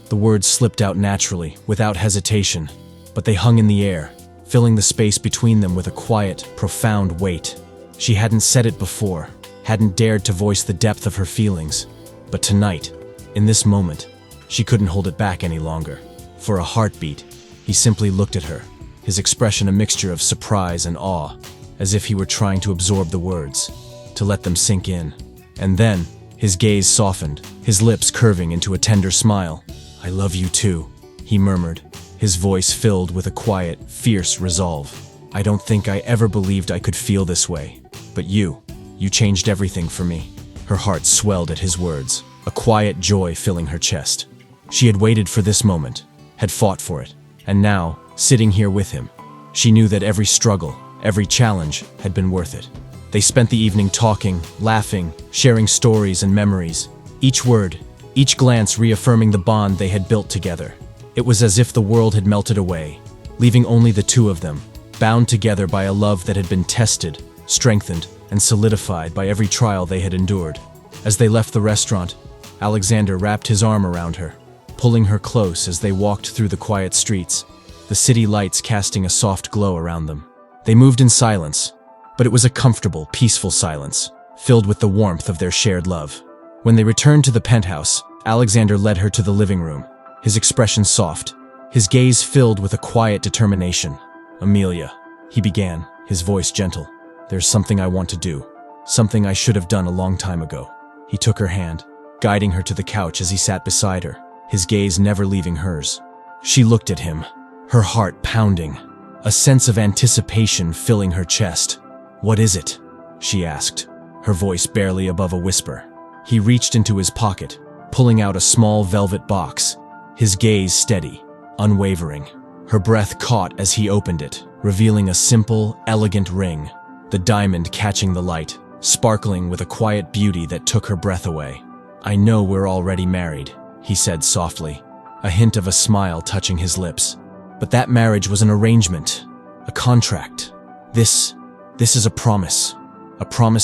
The words slipped out naturally, without hesitation, but they hung in the air, filling the space between them with a quiet, profound weight. She hadn't said it before, hadn't dared to voice the depth of her feelings, but tonight, in this moment, she couldn't hold it back any longer. For a heartbeat, he simply looked at her, his expression a mixture of surprise and awe, as if he were trying to absorb the words, to let them sink in. And then, his gaze softened, his lips curving into a tender smile. I love you too, he murmured, his voice filled with a quiet, fierce resolve. I don't think I ever believed I could feel this way. But you changed everything for me. Her heart swelled at his words, a quiet joy filling her chest. She had waited for this moment, had fought for it, and now, sitting here with him, she knew that every struggle, every challenge had been worth it. They spent the evening talking, laughing, sharing stories and memories, each word, each glance reaffirming the bond they had built together. It was as if the world had melted away, leaving only the two of them, bound together by a love that had been tested, strengthened, and solidified by every trial they had endured. As they left the restaurant, Alexander wrapped his arm around her, pulling her close as they walked through the quiet streets, the city lights casting a soft glow around them. They moved in silence, but it was a comfortable, peaceful silence, filled with the warmth of their shared love. When they returned to the penthouse, Alexander led her to the living room, his expression soft, his gaze filled with a quiet determination. "Amelia," he began, his voice gentle. "There's something I want to do, something I should have done a long time ago." He took her hand, guiding her to the couch as he sat beside her, his gaze never leaving hers. She looked at him, her heart pounding, a sense of anticipation filling her chest. "What is it?" she asked, her voice barely above a whisper. He reached into his pocket, pulling out a small velvet box, his gaze steady, unwavering. Her breath caught as he opened it, revealing a simple, elegant ring, the diamond catching the light, sparkling with a quiet beauty that took her breath away. "I know we're already married," he said softly, a hint of a smile touching his lips. "But that marriage was an arrangement, a contract. This is a promise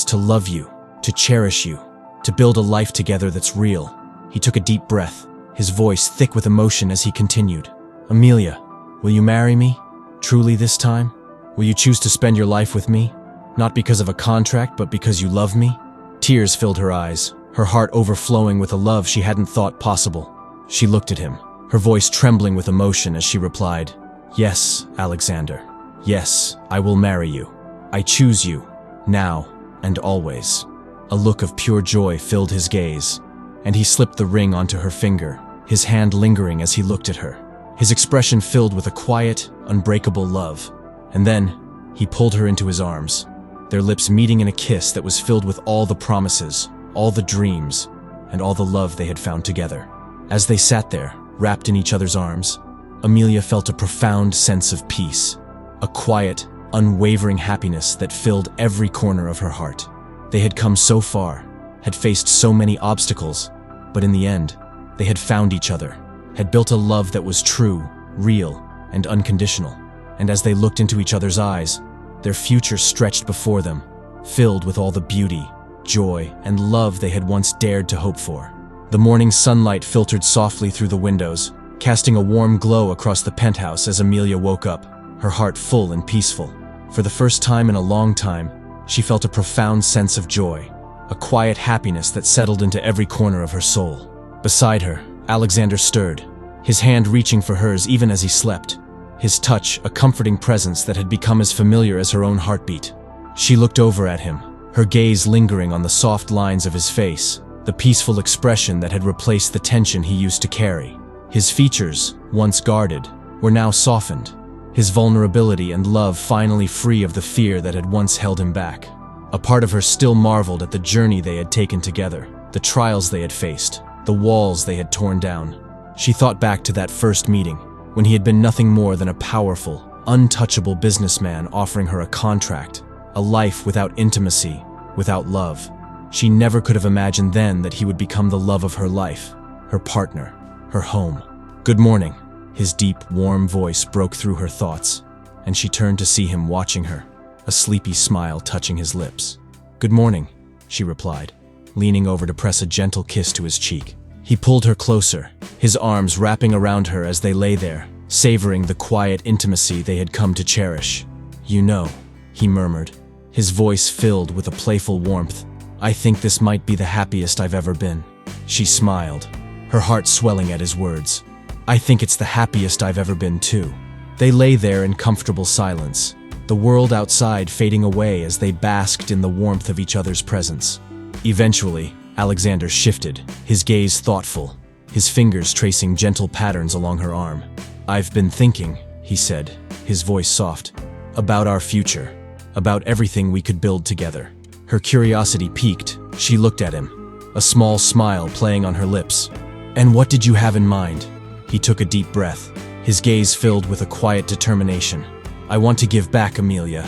to love you, to cherish you, to build a life together that's real." He took a deep breath, his voice thick with emotion as he continued. "Amelia, will you marry me? Truly this time? Will you choose to spend your life with me? Not because of a contract, but because you love me?" Tears filled her eyes, her heart overflowing with a love she hadn't thought possible. She looked at him, her voice trembling with emotion as she replied, "Yes, Alexander. Yes, I will marry you. I choose you, now and always." A look of pure joy filled his gaze, and he slipped the ring onto her finger, his hand lingering as he looked at her, his expression filled with a quiet, unbreakable love. And then, he pulled her into his arms, their lips meeting in a kiss that was filled with all the promises, all the dreams, and all the love they had found together. As they sat there, wrapped in each other's arms, Amelia felt a profound sense of peace, a quiet, unwavering happiness that filled every corner of her heart. They had come so far, had faced so many obstacles, but in the end, they had found each other, had built a love that was true, real, and unconditional. And as they looked into each other's eyes, their future stretched before them, filled with all the beauty, joy, and love they had once dared to hope for. The morning sunlight filtered softly through the windows, casting a warm glow across the penthouse as Amelia woke up, her heart full and peaceful. For the first time in a long time, she felt a profound sense of joy, a quiet happiness that settled into every corner of her soul. Beside her, Alexander stirred, his hand reaching for hers even as he slept, his touch a comforting presence that had become as familiar as her own heartbeat. She looked over at him, her gaze lingering on the soft lines of his face, the peaceful expression that had replaced the tension he used to carry. His features, once guarded, were now softened, his vulnerability and love finally free of the fear that had once held him back. A part of her still marveled at the journey they had taken together, the trials they had faced, the walls they had torn down. She thought back to that first meeting, when he had been nothing more than a powerful, untouchable businessman offering her a contract, a life without intimacy, without love. She never could have imagined then that he would become the love of her life, her partner, her home. "Good morning." His deep, warm voice broke through her thoughts, and she turned to see him watching her, a sleepy smile touching his lips. "Good morning," she replied, leaning over to press a gentle kiss to his cheek. He pulled her closer, his arms wrapping around her as they lay there, savoring the quiet intimacy they had come to cherish. "You know," he murmured, his voice filled with a playful warmth, "I think this might be the happiest I've ever been." She smiled, her heart swelling at his words. "I think it's the happiest I've ever been too." They lay there in comfortable silence, the world outside fading away as they basked in the warmth of each other's presence. Eventually, Alexander shifted, his gaze thoughtful, his fingers tracing gentle patterns along her arm. "I've been thinking," he said, his voice soft, "about our future, about everything we could build together." Her curiosity piqued. She looked at him, a small smile playing on her lips. "And what did you have in mind?" He took a deep breath, his gaze filled with a quiet determination. "I want to give back, Amelia,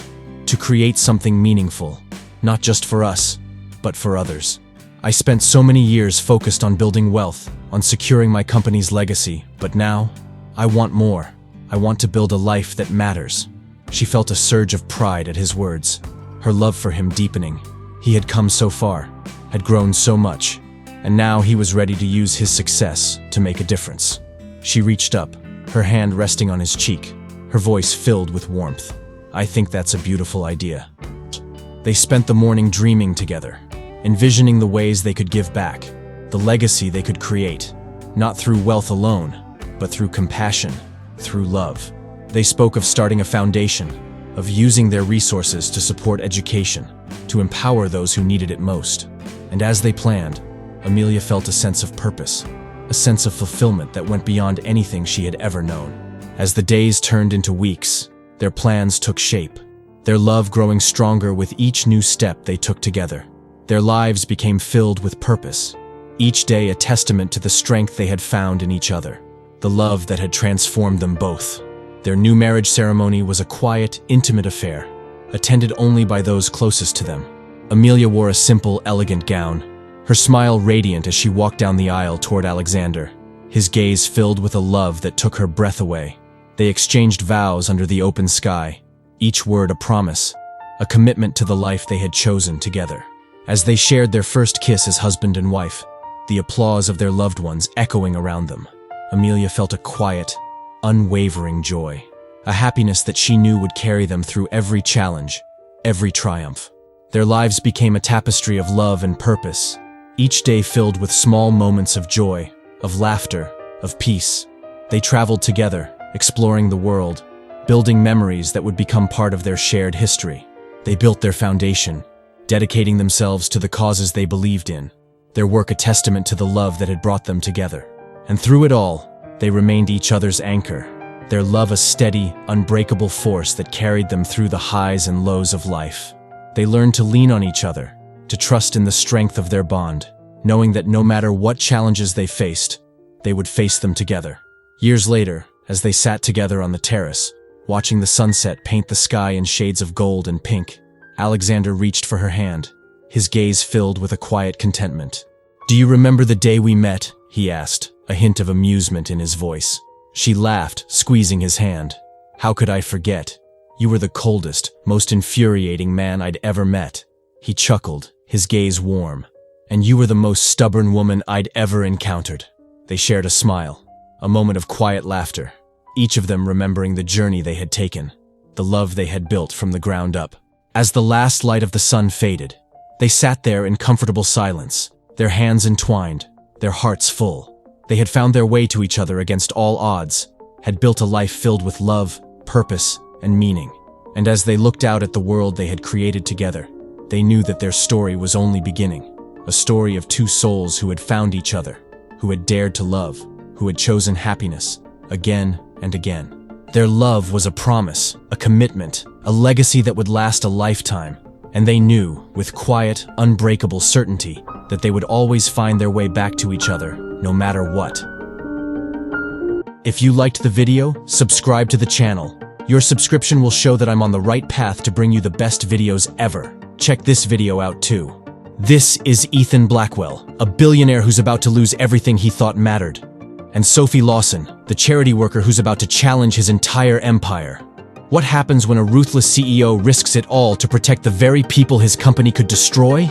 to create something meaningful, not just for us, but for others. I spent so many years focused on building wealth, on securing my company's legacy, but now, I want more. I want to build a life that matters." She felt a surge of pride at his words, her love for him deepening. He had come so far, had grown so much, and now he was ready to use his success to make a difference. She reached up, her hand resting on his cheek, her voice filled with warmth. "I think that's a beautiful idea." They spent the morning dreaming together, envisioning the ways they could give back, the legacy they could create, not through wealth alone, but through compassion, through love. They spoke of starting a foundation, of using their resources to support education, to empower those who needed it most. And as they planned, Amelia felt a sense of purpose, a sense of fulfillment that went beyond anything she had ever known. As the days turned into weeks, their plans took shape, their love growing stronger with each new step they took together. Their lives became filled with purpose, each day a testament to the strength they had found in each other, the love that had transformed them both. Their new marriage ceremony was a quiet, intimate affair, attended only by those closest to them. Amelia wore a simple, elegant gown, her smile radiant as she walked down the aisle toward Alexander, his gaze filled with a love that took her breath away. They exchanged vows under the open sky, each word a promise, a commitment to the life they had chosen together. As they shared their first kiss as husband and wife, the applause of their loved ones echoing around them, Amelia felt a quiet, unwavering joy, a happiness that she knew would carry them through every challenge, every triumph. Their lives became a tapestry of love and purpose, each day filled with small moments of joy, of laughter, of peace. They traveled together, exploring the world, building memories that would become part of their shared history. They built their foundation, dedicating themselves to the causes they believed in, their work a testament to the love that had brought them together. And through it all, they remained each other's anchor, their love a steady, unbreakable force that carried them through the highs and lows of life. They learned to lean on each other, to trust in the strength of their bond, knowing that no matter what challenges they faced, they would face them together. Years later, as they sat together on the terrace, watching the sunset paint the sky in shades of gold and pink, Alexander reached for her hand, his gaze filled with a quiet contentment. "Do you remember the day we met?" he asked, a hint of amusement in his voice. She laughed, squeezing his hand. "How could I forget? You were the coldest, most infuriating man I'd ever met." He chuckled, his gaze warm. "And you were the most stubborn woman I'd ever encountered." They shared a smile, a moment of quiet laughter, each of them remembering the journey they had taken, the love they had built from the ground up. As the last light of the sun faded, they sat there in comfortable silence, their hands entwined, their hearts full. They had found their way to each other against all odds, had built a life filled with love, purpose, and meaning. And as they looked out at the world they had created together, they knew that their story was only beginning, a story of two souls who had found each other, who had dared to love, who had chosen happiness, again and again. Their love was a promise, a commitment, a legacy that would last a lifetime, and they knew, with quiet, unbreakable certainty, that they would always find their way back to each other, no matter what. If you liked the video, subscribe to the channel. Your subscription will show that I'm on the right path to bring you the best videos ever. Check this video out too. This is Ethan Blackwell, a billionaire who's about to lose everything he thought mattered. And Sophie Lawson, the charity worker who's about to challenge his entire empire. What happens when a ruthless CEO risks it all to protect the very people his company could destroy?